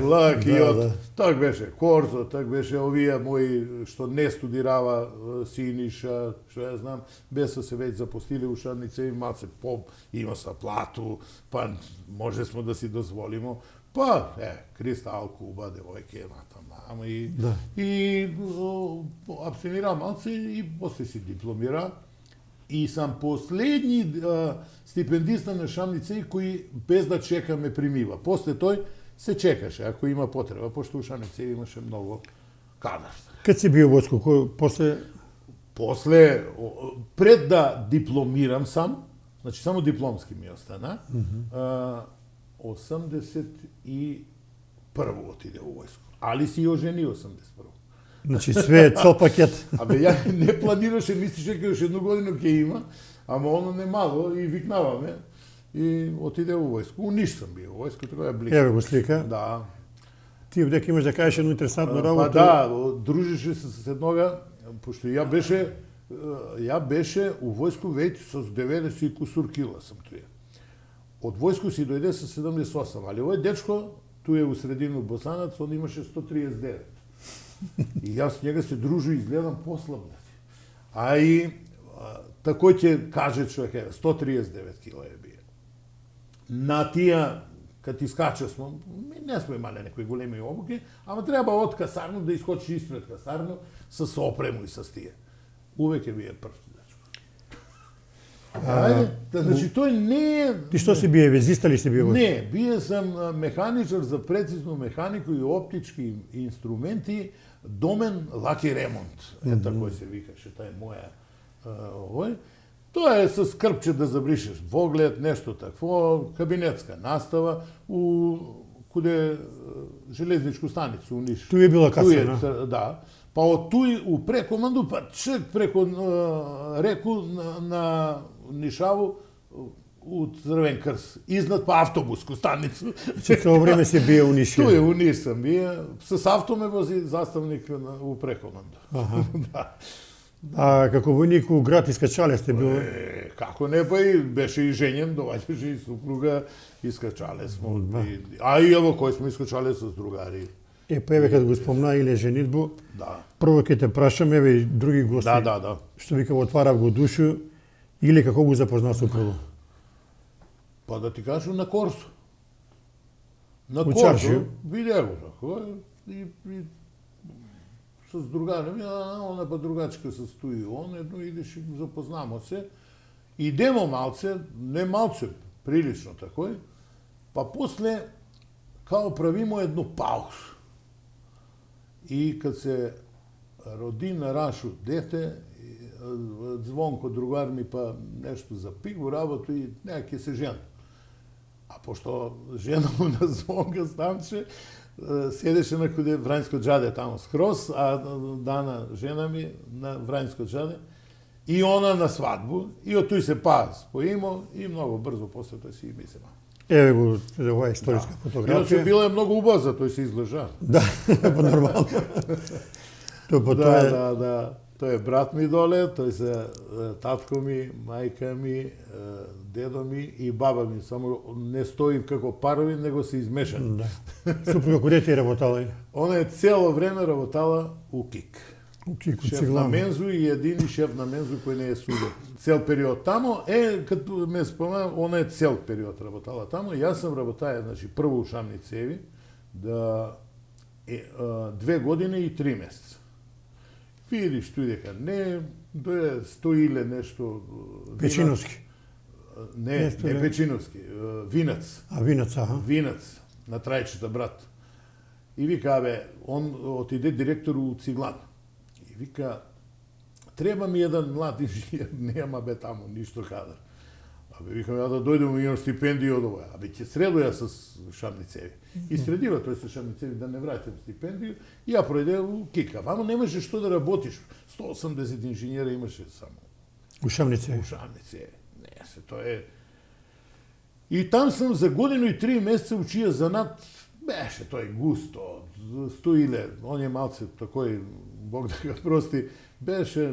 B: лак, и
A: Да,
B: од...
A: да.
B: Так беше Корзо, так беше овие мои што не студирава Синиша, што ја знам, без да се веќе запостили ушарнице и малце има са плату, па може смо да си дозволимо. Па, Кристал, Куба, девојке, натам, и,
A: Да.
B: и абстинира малце и после си дипломира. И сам последни стипендиста на Шамнице кој без да чека ме примива. После тој се чекаше, ако има потреба, пошто у Шамнице имаше многу кадар.
A: Кад си био војско, после
B: После, пред да дипломирам сам, значи само дипломски ми остана, 81 отиде у војско. Али си ја ожени 81.
A: значи све цел пакет.
B: Абе, ја не планираше, мислеше дека уште едну годину ќе има, ама оно не мало и викнаваме и отиде у војско. У Ниш сам био, у војско тоа е близко.
A: Еве го слика.
B: Да.
A: Ти дека имаш да кажеш едно интересантно
B: Па
A: работа.
B: да, дружеше се с еднога, пошто ја беше у војско веќе со 90 и кусур кила сам туја. Од војско си дојде со 78, али овој дечко, туе у средину Босанац, он имаше 139. И јас njega се дружу и изгледам послаб. А и такој ќе каже човек, 139 кила е бие. На тија, кад искача смо, не сме имале некои големи обуки, ама треба од касарно да искочи испред касарно со опрему и со стија. Увеќе бие прв. Ајде, значи тој не е...
A: Ти што си бие везиста ли си бие војско?
B: Не, бие сам механичар за прецизно механику и оптички инструменти, домен лаки ремонт. Тако се викаше, тај моја овој. Тоа е со скрпче да забришеш двоглед, нешто такво, кабинетска настава у куде железничку станицу у Ниш.
A: Туј е била
B: Туј
A: каса,
B: да. Па од туј у прекоманду, па чек преко реку на Нишаву у Црвен крс, изнад па автобуску станицу.
A: Че тоа време си бие у Ниш.
B: Туј у Ниш сам бие, с авто ме вози заставник у прекоманду. Да.
A: А како војник у град Искачале сте бил?
B: Како не, па и беше и женен, доаѓаше и супруга, искачале смо. А и ево кој сме искачале с другари.
A: Па еве кад го спомна или женитбу,
B: Да.
A: прво ќе те прашам, еве и други гости.
B: Да.
A: Што вика отварав го душу, или како го запозна супругу?
B: Па да ти кажу на Корсо. На
A: У
B: Корсо,
A: Чаршију?
B: видеа го тако, и с другари, она па другачка се стои, он едно идеш и запознамо се. Идемо малце, не малце, прилично такој, па после као правимо едно пауз. И кад се роди на Рашу дете, Звонко другар ми па нешто за пиво работа и ќе се жена. А пошто жена му на Звонка Станче седеше на куде Врањско џаде тамо скроз, а Дана жена ми на Врањско џаде и она на свадбу и од тој се споимо и многу брзо после тој си и мислима.
A: Еве го оваа историска фотографија.
B: Иначе била е многу убава за тој се излежа.
A: Да, па нормално. Тоа
B: Да. Тој е брат ми доле, тој се татко ми, мајка ми, дедо ми и баба ми. Само не стои како парови, него се измешани.
A: Да. Супруга куде ти работала?
B: Она е цело време работала у КИК.
A: У КИК,
B: Шеф на
A: Циглан.
B: мензу и едини шеф на мензу кој не е суден. Цел период тамо, като ме спомена, она е цел период работала тамо. Јас сам работаја, значи, прво у Шамницеви, 2 години и 3 месеца. Видиш тој дека не, дојде стоиле нешто...
A: Печиновски.
B: Не Печиновски, Винац.
A: А Винац, аха.
B: Винац, на Трајчета брат. И вика, он отиде директор у Циглан. И вика, треба ми еден млад инженер, нема бе таму ништо кадар. Абе, викам, ја да дојдем, имам стипендија од ова. Абе, ќе средува ја со Шамницеви. И средива тој со Шамницеви да не враќам стипендију, и ја пројде у Кикав. Ама немаше што да работиш. 180 инженера имаше само.
A: У Шамницеви.
B: У Шамницеви. Не, се, тоа е... И там сам за годину и 3 месеца учија занат, беше тој густо, стоиле, он е малце такој, Бог да го прости, беше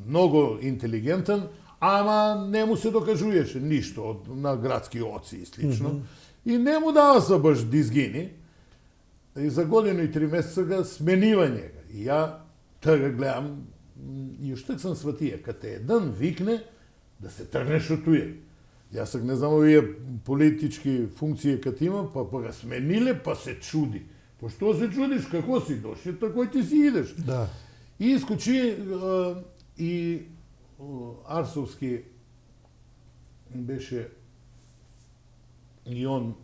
B: многу интелигентен, ама не му се докажуваше ништо на градски оци и слично. И не му дава се баш да изгини. И за годину и 3 месеца ga сменива njega. И ја тога гледам, и уште сам сватија, кад те еден викне да се тргнеш од туе. Јас сак не знам овие политички функции кад има, па ga смениле, па се чуди. Па што се чудиш, како си дошли, тако ти си идеш.
A: Да.
B: И искочи и Арсовски беше и он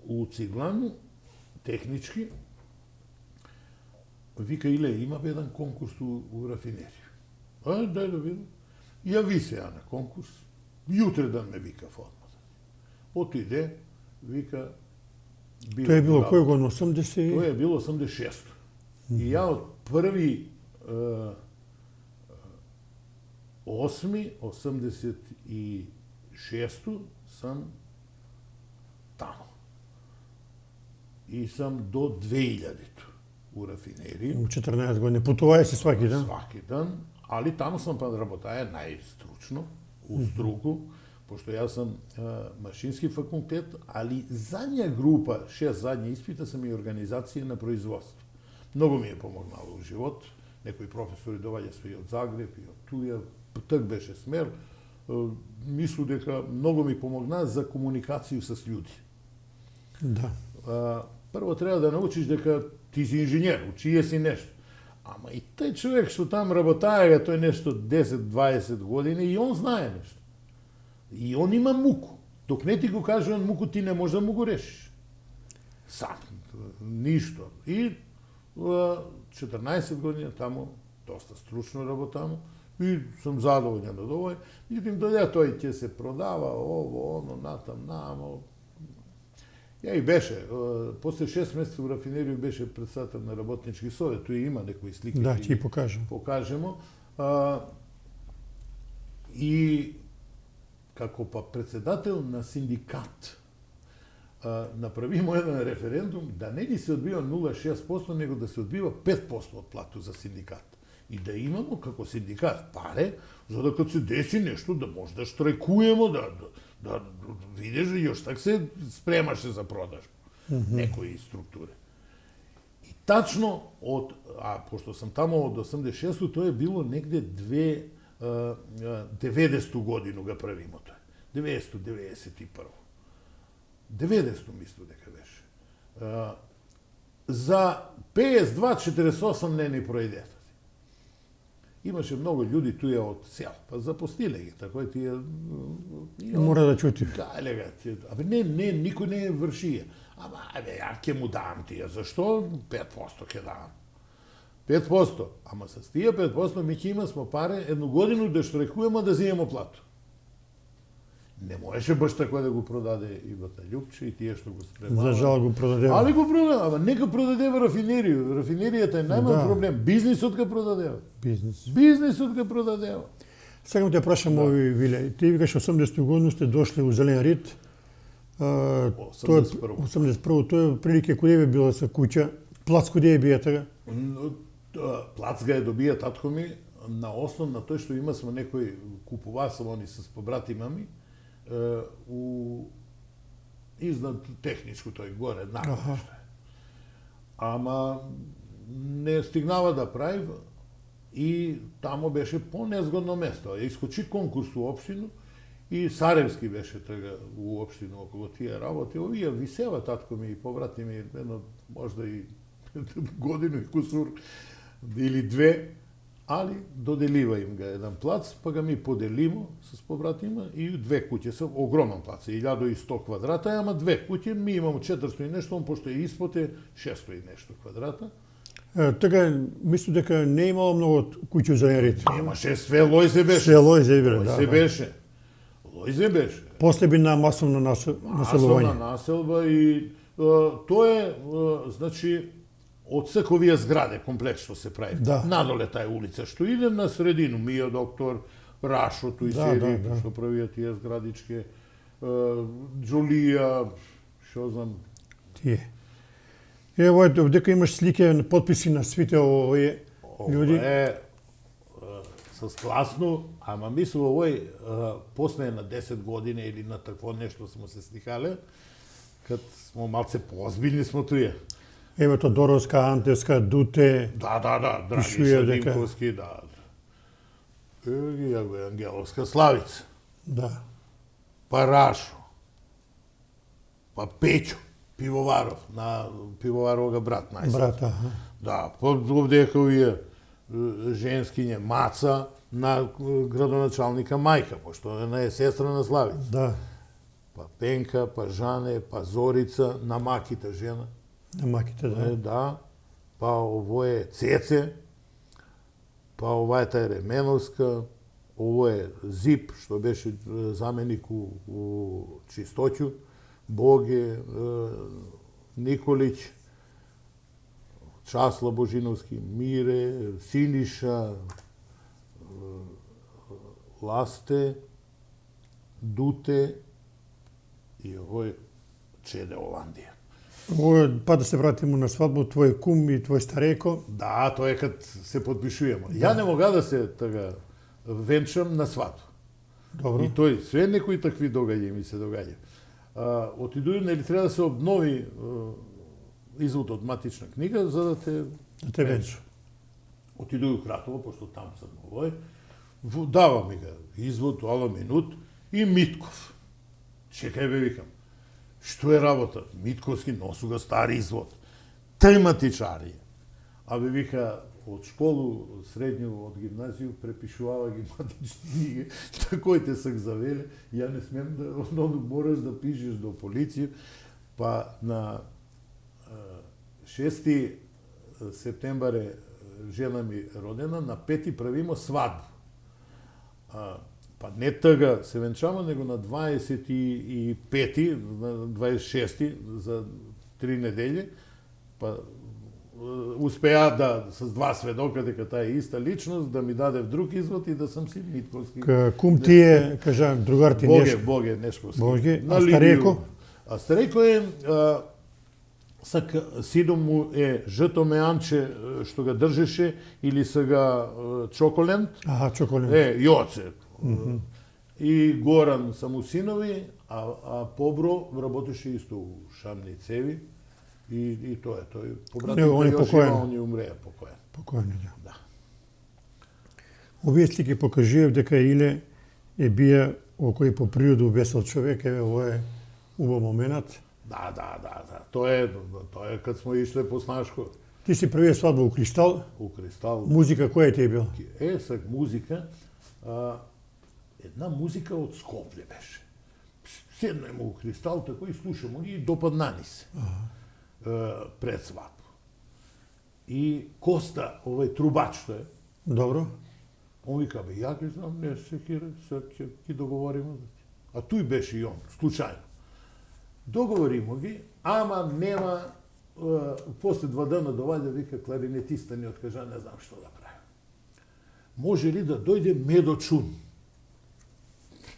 B: у Циглану, технички, вика, Иле, има бе еден конкурс у рафинерија. Дај да видам. Јави се ја на конкурс, јутре да ме вика одмah. Отиде, вика...
A: Тоа е било кој година, 80?
B: Тоа е било 86. И ја од први 86 сам таму. И сам до 2000-то у рафинерија.
A: 14 години. Путуваја се сваки ден?
B: Сваки ден, али таму сам работаја најстручно, у струку, пошто јас сам машински факултет, али задња група, 6 задња испита сам и организација на производство. Многу ми е помогнало у живот, некои професори доваѓа се и од Загреб, и од туја, так беше смер. Мислу дека многу ми помогна за комуникацију со луѓе.
A: Да.
B: Прво треба да научиш дека ти си инженер, учије си нешто. Ама и тај човек што там работаја, тој нешто 10-20 години, и он знае нешто. И он има муку. Док не ти го каже он муку, ти не можеш да му го решиш. Сам, ништо. И 14 години таму, доста стручно работам, и сум задоволен од овој. Меѓутоа дојде тој ќе се продава, ово, оно, натам, намо. Ја и беше, после 6 месеца у рафинерiju беше председател на работнички совет, тој има некои слики.
A: Да, ќе покажам.
B: Покажемо. И како па председател на синдикат, направимо еден референдум да не ги се одбива 0,6%, него да се одбива 5% од плату за синдикат. И да имамо како синдикат паре, за да кога се деси нешто да може да штрajkujemo, да видиш, још так се спремаше за продажба. Некои структури. И тачно од, пошто сам тамо од 86-ту, тоа е било негде 90-ту годину ga правимо тоа. 991. 90-ту мислу дека беше. За 52-48 не ни пројдете. Имаше многу луѓе туја од сел, па запостиле ги, тако е тие...
A: Мора да чути.
B: Дајле га, абе не, никој не вршија. Ама, абе, ја ќе му дам тие, зашто? 5% ќе дам. 5%. Ама с тие 5% ми ќе има смо паре едну годину да штрajkujemo да земемо плату. Не можеше баш така да го продаде и Батаљупче и тие што го спремава.
A: За жал го продадева.
B: Али го продадева, ама нека продадева рафинерiju. Рафинеријата е најмал проблем. Бизнисот га продадева. Бизнисот га продадева.
A: Сакам те прашам ови, Виле, ти викаш 80 години сте дошли у Зелен Рид. 81. Тоа е прилike куде би било со куќа. Плац куде е бија тага?
B: Плац га е добија татко ми на основ на тој што има смо некој купува сам они с побратима ми изнад техничко тој горе, нагло што е. Ама не стигнава да прави и тамо беше по-незгодно место. Искочи конкурс у општину и Саревски беше тога у општину околу тие работи. Овие висева татко ми и побрати ми едно можда и годину и кусур или две, али доделива им га еден плац, па га ми поделимо с побратима и две куќи се, огромен плац, 1100 квадрата, ама две куќи, ми имамо 400 и нешто, он пошто е испод е 600 и нешто квадрата.
A: Така, мислам дека не имало многу куќи за ред.
B: Немаше, све Лојзе беше.
A: Све Лојзе биле, да.
B: Лојзе беше. Лојзе беше.
A: После би на масовно населување.
B: Масовна населба и тоа е, значи, од секој овие зграде, комплекс што се прави.
A: Да.
B: Надоле таа улица, што идем на средину, Мија доктор, Рашото и Сери, што правиат тие зградички, Джулија, што знам.
A: Тие. Ево, дека имаш слики, подписи на сите овие луѓе.
B: Ова е с класно, ама мислам овој после на 10 години или на такво нешто смо се сликале, кад смо малце поозбилни смо туја.
A: Ево Тодоровска, Антевска, Дуте.
B: Да,
A: Пишуја
B: Драгиша
A: дека-
B: Димковски, да. Ево ги ја го е Ангеловска Славица,
A: Да.
B: па Рашо, па Пеќо Пивоваров, на Пивоваровога брат најстар.
A: Брата, аха.
B: Да, па овдека овие женскиње Маца на градоначалника мајка, пошто она е сестра на Славица.
A: Да.
B: Па Пенка, па Жане, па Зорица, на Маките жена.
A: На маките, да.
B: Да. Па ово е Цеце, па ова е тај Ременовска, ово е Зип, што беше заменик у Чистоќу, Боге, Николиќ, Часла Божиновски, Мире, Синиша, Ласте, Дуте и овој Чеде Оландија.
A: Ово, па да се вратиме на свадбу, твој кум и твој стареко.
B: Да, тоа е кад се подпишуваме. Ја не мога да се така венчам на свадба.
A: Добро.
B: И тој све некои такви догаѓања ми се догаѓа. Отидувам, нели треба да се обнови извод од матична книга за да те
A: Да те венчу.
B: Отидој у Кратово, пошто там сам овој, дава ми ga извод, ала минут, и Митков. Чекај бе, викам, што е работа? Митковски носу го стари извод. Тематичари. Абе, вика, од школу, средњу, од гимназију, препишувава ги матични книги, кој те сак завеле, ја не смем да, мораш да пишеш до полиција, па на 6 септембар е жена ми родена, на 5 правимо свадба. Па не тага се венчамо, него на 25, на 26 за 3 неделји, па успеа да с 2 сведока дека таа е иста личност, да ми даде друг извод и да сам си Митковски.
A: Кум ти е, кажа, другар ти
B: Боге Нешковски.
A: Боге, а стареко?
B: А стареко е сидом му е Жто Меанче што ga држеше или сега Чоколенд.
A: Аха, Чоколенд.
B: Јоце. И Горан са му синови, а Побро работеше исто у Шамни цеви. И тоа е тој. Побратите још има, он умреа покоен.
A: Покоен, да.
B: Да.
A: Овие слики покажуваат дека Иле е бија окој по природу весел човек, еве ово е убав моментот.
B: Да. Тоа е кад смо ишле по Снашко.
A: Ти си првиот свадба у Кристал.
B: У Кристал.
A: Музика која ти е бил?
B: Сак музика, една музика од Скопје беше. Седнеме у Кристал, тако и слушамо и допадна ни се. Пред свадба. И Коста, овој трубач што е,
A: Добро.
B: он вика, бе, ја ги знам, не се сега ќе договориме. А туј беше и он, случајно. Договоримо ги, ама нема, после 2 дена доваѓа, вика, кларинетиста ни откажа, не знам што да прави. Може ли да дојде Медо Чун?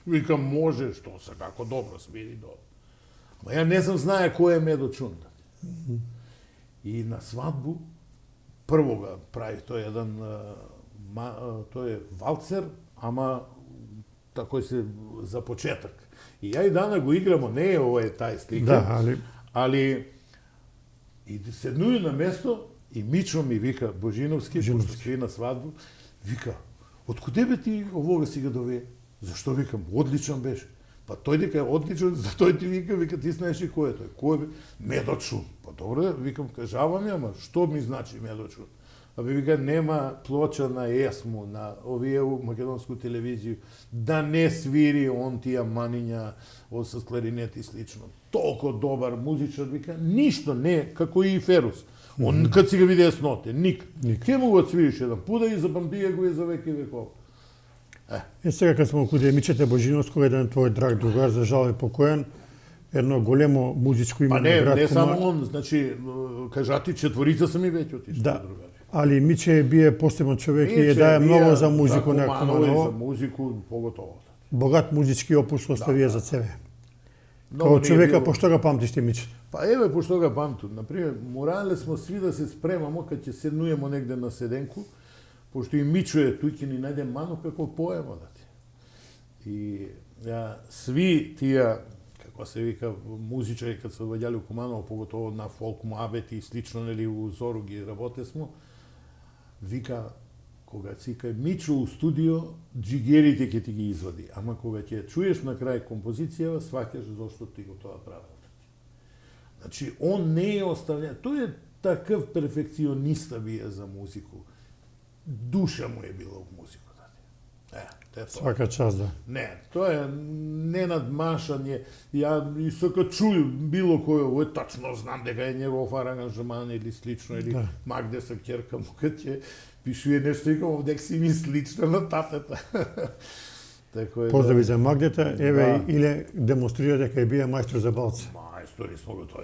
B: Вика, може, што се, како добро, смири добро. Ма ја не знам знае кој е Медо Чун. И на свадбу, прво ga прави тој еден, тој е валцер, ама такој се за почеток. И ја и дана го играмо, не е ова е тај слика,
A: Да,
B: али и седнуи на место и Мичо ми вика Божиновски, пошто сви на свадбу, вика, откуде бе ти овога си го дове? Зашто викам, одличен беше. Па тој дека е одличен, за тој ти вика ти знаеш и кој е тој? Кој бе? Медо Чун. Па добре, викам, кажавам ја, ама што ми значи Медо Чун? Абе вика, нема плоча на ЕСМУ, на овие македонску телевизију, да не свири он тие маниња со кларинет и слично. Толку добар музичар, вика, ништо не, како и Ферус. Он кад си го виде сноте, ник.
A: Ник.
B: Ке му го цвииш еден пуда и запамтија го и за веки веков.
A: Сега кога смо куде Мичета Божиновско, еден твој драг другар, за жал е покоен, едно големо музичко име
B: Па
A: на град
B: не
A: Куманово.
B: само он, значи, кажати, четворица са ми веќе отишли
A: Да.
B: другари.
A: Али Миче бие посебен човек и е дае многу за музику на
B: И
A: Куманово.
B: за музику, поготово.
A: Богат музички опус оставија за себе.
B: Многу
A: Као
B: не е
A: човека,
B: било-
A: пошто го памтиш ти Миче?
B: Па еве пошто го памтам. Например, морале смо сви да се спремамо кога ќе седнуемо негде на седенку, пошто и Мичо е туј ќе ни најде мано како поема да ти. И сви тие, како се вика, музичари кога се доаѓале у Куманово, поготово на фолк муабети и слично, нели, у Зору ги работе смо, вика, кога си кај Мичо у студио, джигерите ќе ти ги извади. Ама кога ќе чуеш на крај композицијава, сваќаш зошто ти го тоа правил. Значи, он не е оставлен. Тој е такъв перфекциониста бие за музику. Душа му е била в музиката. Те тоа.
A: Свака част, да.
B: Не, тоа е ненадмашање. Ја и сака чуј било кој ово е тачно знам дека е негов аранжман или слично, или
A: Да.
B: Магде са ќерка му кад ќе пишуе нешто и како дека си ми слична на татата. Така е.
A: Поздрави за Магдета, еве
B: Да.
A: Иле демонстрира дека е бија мајстор за балца.
B: Мајстори смо го тоа.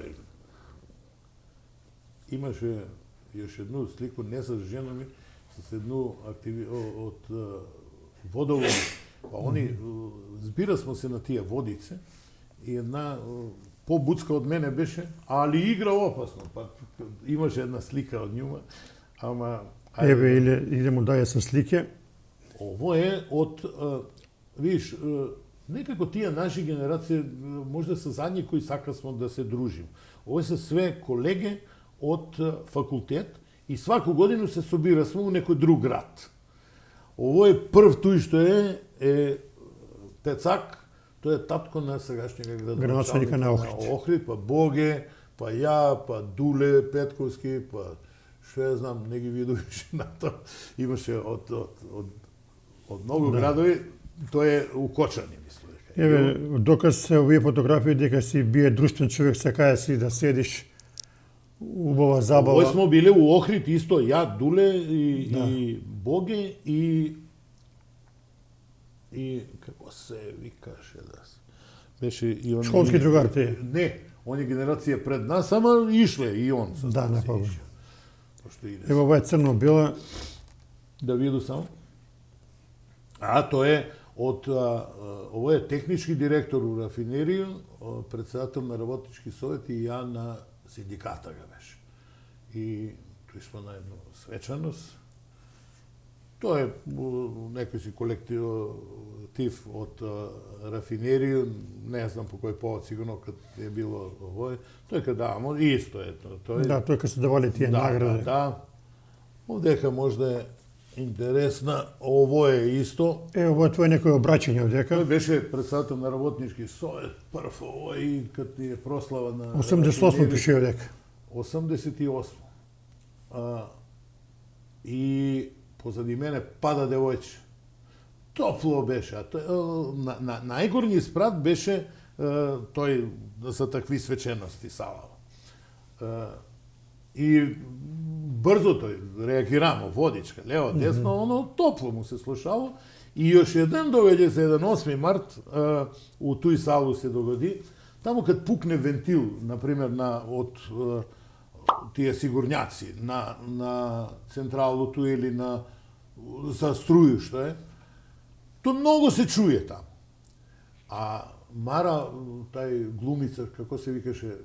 B: Имаше још едну слику, не со жена ми, с едну од водоводи. Па они, збира смо се на тие водице, и една побуцка од мене беше, али игра опасно. Па имаше една слика од њума, ама...
A: Еве Иле, идемо даје со слике.
B: Ово е од, видиш, некако тие наши генерации можда се задни кои сака смо да се дружим. Ово се све колеги од факултет и сваку годину се собира смо у некој друг град. Ово е прв тој што е Пецак, тој е татко на сегашниот
A: Градоначалника на Охрид.
B: Охрид, па Боге, па ја, па Дуле Петковски, па што ја знам, не ги видуваше на тоа. Имаше од многу градови, тој е у Кочани, мислам дека.
A: Еве, доказ се овие фотографии дека си бие друштвен човек, сакаја си да седиш, убава забава.
B: Овој смо биле у Охрид исто, ја, Дуле и Боге и како се викаше да се. Беше и он
A: Школски другар ти.
B: Не, он е генерација пред нас, ама ишле и он со
A: Да,
B: нас
A: напогон.
B: išao. Пошто иде.
A: Ево ова е црно-бела.
B: Да виду само. Тоа е од ово е технички директор у рафинерија, председател на работнички совет и ја на синдиката га беше. И тој смо на едно свечаност. Тоа е некој си колектив од рафинерија, не знам по кој повод, сигурно кад е било овој. Тој када дамо, исто е тој.
A: Да, тој кога се давале тие награди.
B: Да. Овдека можда е интересна, ово е исто.
A: Ево, ова е твој некој обраќање овдека.
B: Тој беше председател на работнички совет, прв ово и кад е прослава на
A: 88 пише овдека.
B: 88. И позади мене пада девојче. Топло беше, а тој, најгорни спрат беше тој за такви свечености Сава. И брзо тој реагирамо, водичка, лево, десно, оно топло му се слушало. И још еден догаѓа се еден 8 март, у тој салу се догоди, таму кад пукне вентил, например, од тие сигурњаци на централното или за струју што е, то многу се чуе таму. А Мара, тај глумица, како се викаше,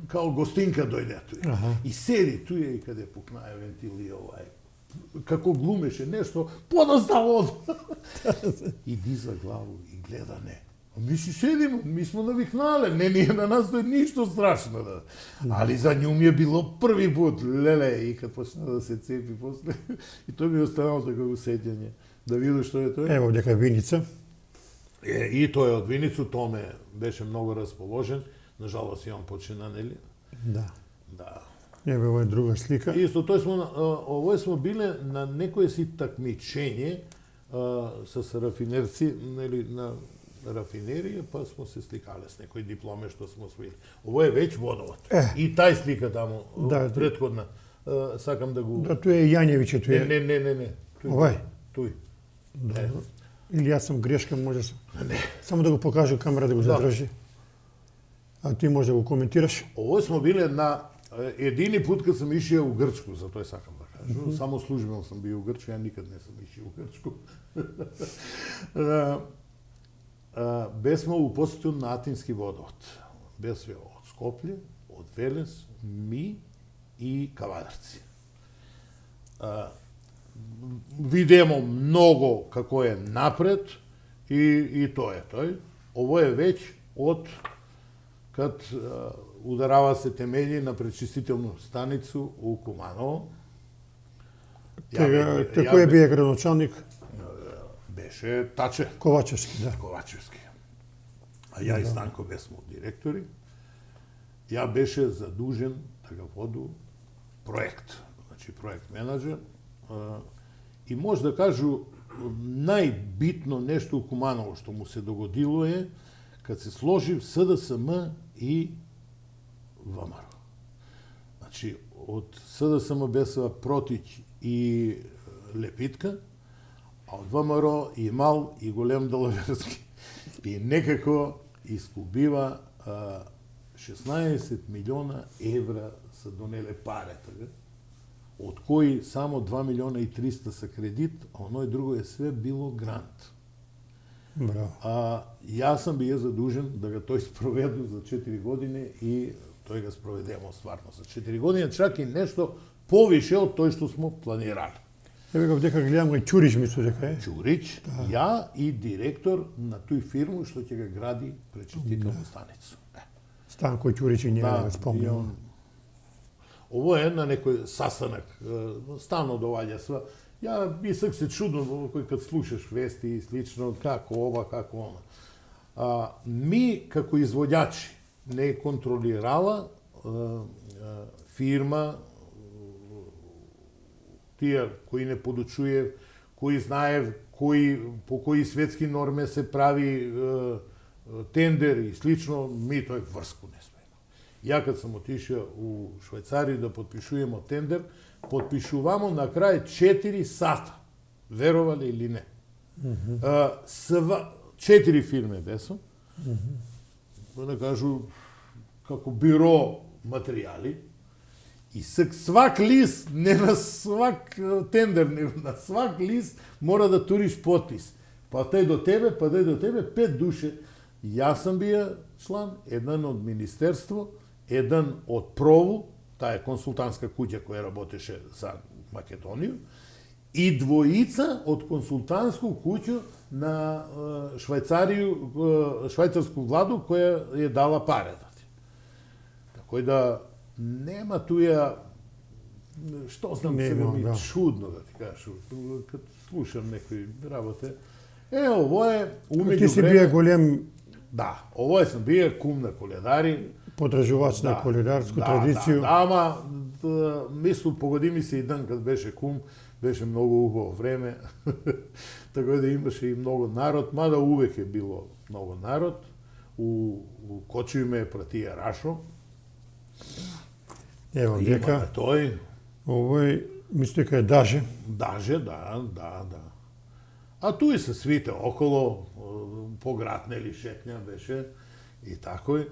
B: као гостинка дојде туј. И седи туј и каде пукнае вентил и како глумеше нешто, подоставо од... И диза главу и гледа не. Ми си седимо, ми смо навикнале, не ние на нас тоа ништо страшно. Да. Али за њу ми е било први пут, леле, и кад почна да се цепи после, и тој ми останало такво сеќање. Да виду што е тој.
A: Ево дека Виница.
B: И тој од Виницу, Томе беше многу расположен, нажалост и он почина, нели?
A: Да.
B: Да.
A: Еве ова е друга слика.
B: Исто, овој смо биле на некое си такмичење с рафинерци, нели, на рафинерија, па смо се сликале с некои дипломе што смо освоили. Ово е веќе водовод. И тај слика таму,
A: Да,
B: претходна, сакам да го...
A: Да, тој е Јањевиќе, тој е...
B: Не.
A: Овај?
B: Тој.
A: Да. Или јас сам грешка, може сам. Само да го покажа камера да го задржи. А ти може да го коментираш?
B: Ово смо биле на едини пут кога сам ишио у Грчку, за тој сакам да кажу. Само службено сам бил у Грчку, ја никад не сам ишио у Грчку. Бесмо у посету на Атински водовод. Бесме од Скопје, од Велес, ми и Кавадарци. Видимо многу како е напред и тоа е тој. Ово е веќе од кад ударава се темели на пречистителну станицу у Куманово.
A: Кој бие градоначалник?
B: Беше Таче.
A: Ковачевски, да.
B: Ковачевски. А ја и Станко бесме директори. Ја беше задужен да го воду проект, значи проект менаџер. И може да кажу, најбитно нешто у Куманово што му се догодило е кад се сложи СДСМ и ВМРО. Значи, од СДСМ бесува Протиќ и Лепитка, а од ВМРО и Мал и Голем Далаверски. И некако искубива 16 милиона евра се донеле паре, така? Од кои само 2 милиона и 300 са кредит, а оној друго е све било грант.
A: Браво.
B: Јас сам бил задужен да го тој спроведу за 4 години и тој го спроведемо стварно за 4 години, чак и нешто повише од тој што смо планирали.
A: Еве го дека гледам кај Ќурич мислам дека е.
B: Ќурич, ја и директор на тој фирму што ќе го гради пречистителна станица.
A: Станко Ќурич и njega го спомнувам.
B: Ово е на некој састанак, стално доаѓа сва. Ја мислех се чудно кој кад слушаш вести и слично, како ова, како она. Ми, како изводјачи, не контролирала фирма, тие кои не подучуе, кои знаев, по кои светски норме се прави тендер и слично, ми тој врску не сме. Ја кад сам отишao у Швајцарија да подпишуваме тендер, подпишувамо на крај 4 сата. Верувале или не. 4 фирме бесо. Да кажу, како биро материјали. И свак лист, не на свак тендер, не на свак лист мора да туриш подпис. Па тај до тебе, 5 души. Јас сам бија члан, еден од Министерство, еден од ПРОВУ, таа е консултантска куќа која работеше за Македонија, и двојица од консултантску куќу на швајцарску владу која е дала парата. Така да нема туја, што знам, сега ми чудно да ти кажу, кад слушам некои работе. Ово е умеѓу
A: Ти си бија голем...
B: Да, ово е сам бија кум на коледари.
A: Подржувач на коледарску традиција.
B: Ама, мислу, погоди ми се и ден кад беше кум, беше многу убаво време, така да имаше и многу народ, мада увек е било многу народ. У Кочиј ме пратија Рашо.
A: Ево, дека
B: тој.
A: Овој, мислам дека е Даже.
B: Даже, да. А туи се свите около, по град, нели, шетња беше и такој.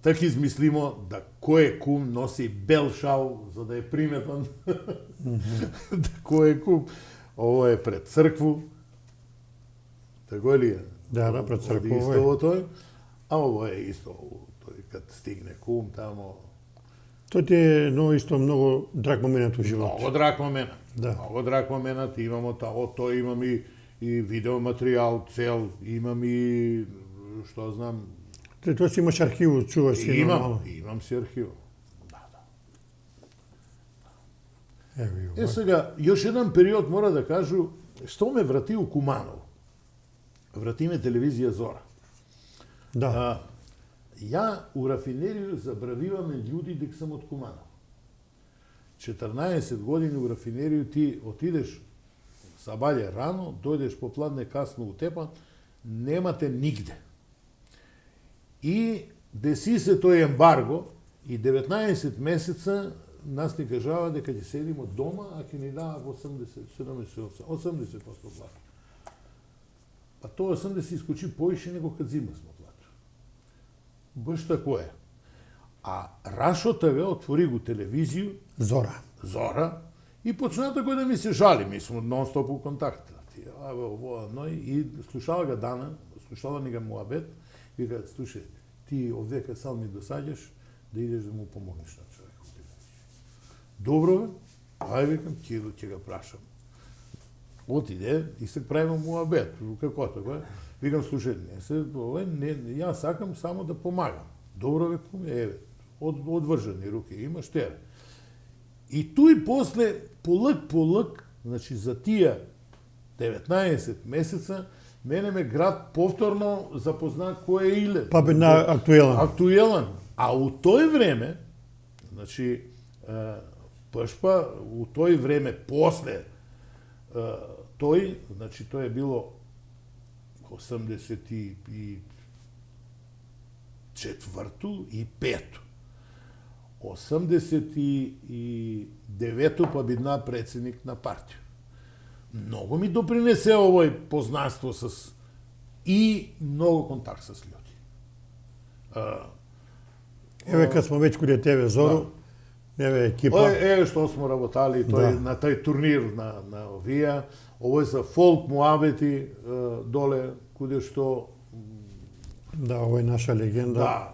B: Така измислимо да кој е кум носи бел шал за да е приметан. Да кој е кум. Ово е пред цркву. Тако ли е?
A: Да, пред цркву.
B: Исто тој. А ово е исто, тој кад стигне кум тамо.
A: Тој ти е исто многу драг момент у живот.
B: Многу драг момент.
A: Да.
B: Многу драг момент. Имамо тој, имам и видеоматеријал цел, имам и, што знам,
A: Тој си имаш архиву, чуваш си нормално.
B: Имам си архиву. Да.
A: Сега,
B: још еден период мора да кажу, што ме врати у Куманово. Врати ме телевизија Зора.
A: Да.
B: Ја у рафинерију забравиваме људи дека сам од Куманово. 14 години у рафинерију ти отидеш сабаље рано, дојдеш попладне касно у Тепан, немате нигде. И деси се тој ембарго и 19 месеца нас ни кажава дека ќе седимо дома, а ќе ни дава 80, 78, 80% плата. Па тоа 80 искочи поише него кад зима смо плата. Баш тако е. А Рашо ТВ отвори го телевизију, Зора, и почна тако да ми се жали, ми сме нон-стоп у контакт. И слушала ga Дана, слушала ни ga муабет, вика, слушай, ти овдека сам ми досаѓаш, да идеш да му помогнеш на човек. Добро бе, ај викам, ќе го прашам. Отиде и се правиме муабет. Како така? Викам, слушай, јас сакам само да помагам. Добро викам, еве, одвржани руки, имаш тера. И туј после, полък, значи за тия 19 месеца, мене ме град повторно запозна кој е Иле.
A: Па бе на актуелен.
B: Актуелен. А у тој време, значи, пашпа, у тој време, после тој, значи, тој е било 84-ту и 5-ту. 89-ту па бидна председник на партија. Многу ми допринесе овој познанство и многу контакт с луѓе.
A: Еве кад смо веќе каде тебе, Зоро, еве екипа.
B: Еве што смо работали на тај турнир на овија. Овој за фолк муабети доле, куде што...
A: Да, овој е наша легенда.
B: Да.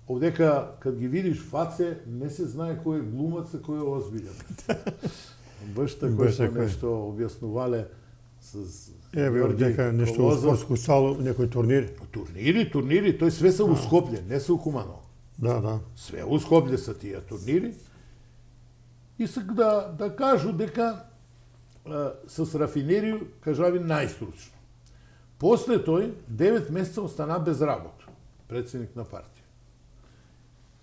B: Овдека, кад ги видиш фаце, не се знае кој е глумац, а кој е озбилен. Баш тако што нешто објаснувале с...
A: Еве, овдека нешто у спортску салу, некој турнир.
B: Турнири, тој све се у Скопје, не се у Куманово.
A: Да.
B: Све у Скопје се тие турнири. И се да кажу дека с рафинерију кажави најстручно. После тој, 9 месеца остана без работа, председник на партија.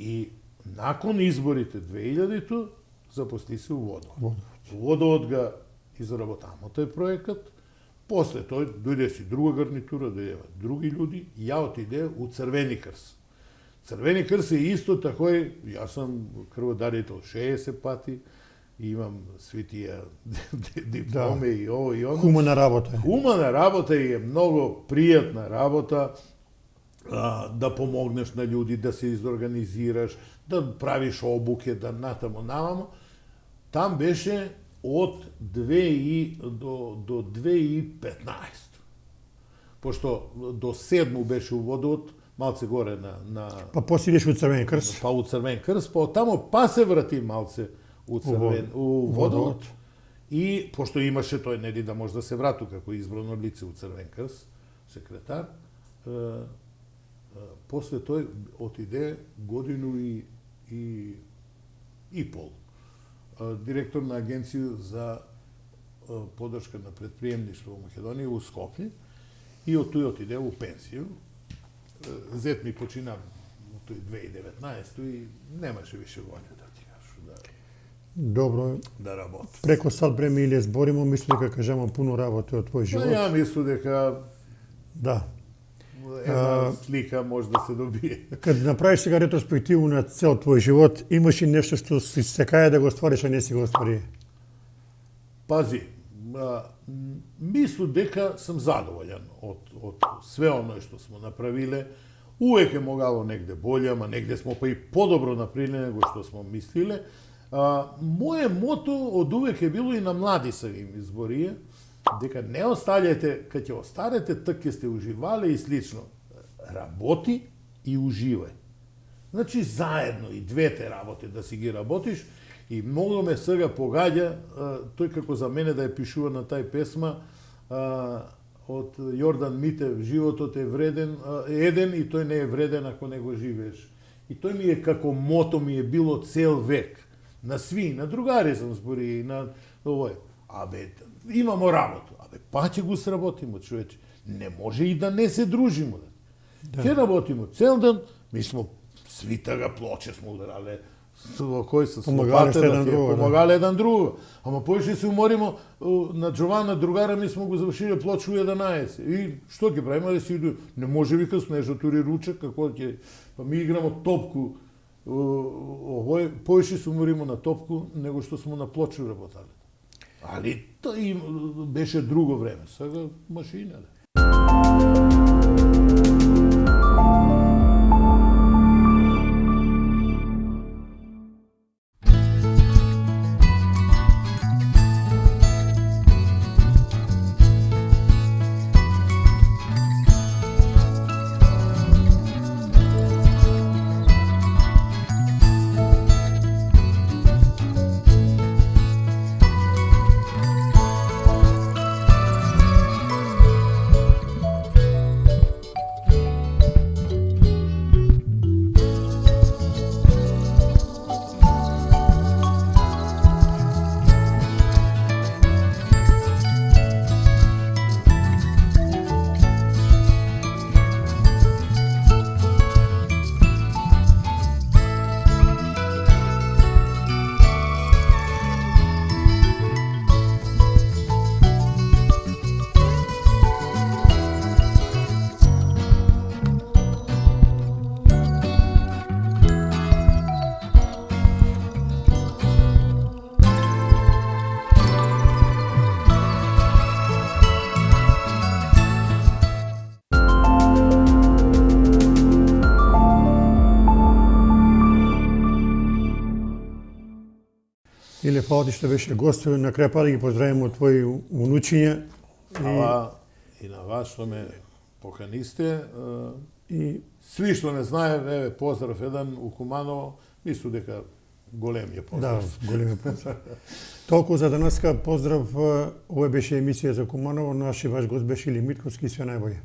B: И након изборите 2000-ту, запусти се у Водовод. Водовод га изработамо тој проектот, после тој дојде си друга гарнитура, дојде други луѓи, ја отиде у Црвени крст. Црвени крст е исто такој, јас сум крводарител 60 пати, имам сви тие дипломи и ово и оно.
A: Хумана работа.
B: Хумана работа и е многу пријатна работа, да помогнеш на луѓе, да се изорганизираш, да правиш обуке, да натамо. Там беше од до 2015. Пошто до 7 беше у Водовод, малце горе на...
A: Па после идеш у Црвен крст.
B: Па у Црвен крст, па тамо се врати малце у Водовод. И пошто имаше тој, нели, да може да се врату како избрано лице у Црвен крст, секретар, после тој отиде годину и пол. Директор на агенција за подршка на предприемништво во Македонија у Скопје и од тој отиде у пенсију. Зет ми почина во тој 2019 и немаше више волја да ти кажу
A: Добро.
B: Да работи.
A: Преку сат време или зборимо, мислам дека кажемо пуно работа од твој живот.
B: Ја мислам дека
A: да.
B: Една слика може да се добие.
A: Кад направиш сега ретроспективу на цел твој живот, имаш ли нешто што си сакаја да го оствариш, а не си го оствари?
B: Пази, мислам дека сум задоволен од све оно што смо направиле. Увек е могало негде боле, ама негде смо па и подобро направиле него што смо мислиле. Моје мото од увек е било и на млади са им изборија, дека не оставljајте, кога ќе остарете, так ќе сте уживале и слично. Работи и уживај. Значи, заедно и двете работи да си ги работиш, и многу ме сега погаѓа, тој како за мене да ја пишува на тај песма, од Јордан Митев, животот е вреден, еден и тој не е вреден ако не го живееш. И тој ми е како мото ми е било цел век. На сви, на другари сам збори, и на овој. Имамо работа. Па ќе го сработимо, човече. Не може и да не се дружимо. Ќе работимо цел ден, ми смо сви тага плоче смо ударале, кој се
A: Помагале сте еден
B: тие
A: друго, да.
B: помагале еден друго. Ама поише се уморимо на Джована другара ми смо го завршиле плочу 11. И што ќе правиме да си иду? Не може вика снежа тури ручек како ќе па ми играмо топку. Овој поише се уморимо на топку него што смо на плочу работале. Али тој беше друго време. Сега машина.
A: Иле фала што беше гост, на крај па да ги поздравиме од твои унучиња.
B: И на вас што ме поканисте.
A: И
B: Сви што ме знаев, еве поздрав еден у Куманово, мислу дека голем е
A: да,
B: поздрав.
A: голем поздрав. Толку за денеска, поздрав. Ова беше емисија за Куманово, наш и ваш гост беше Иле Митковски, све најбоље.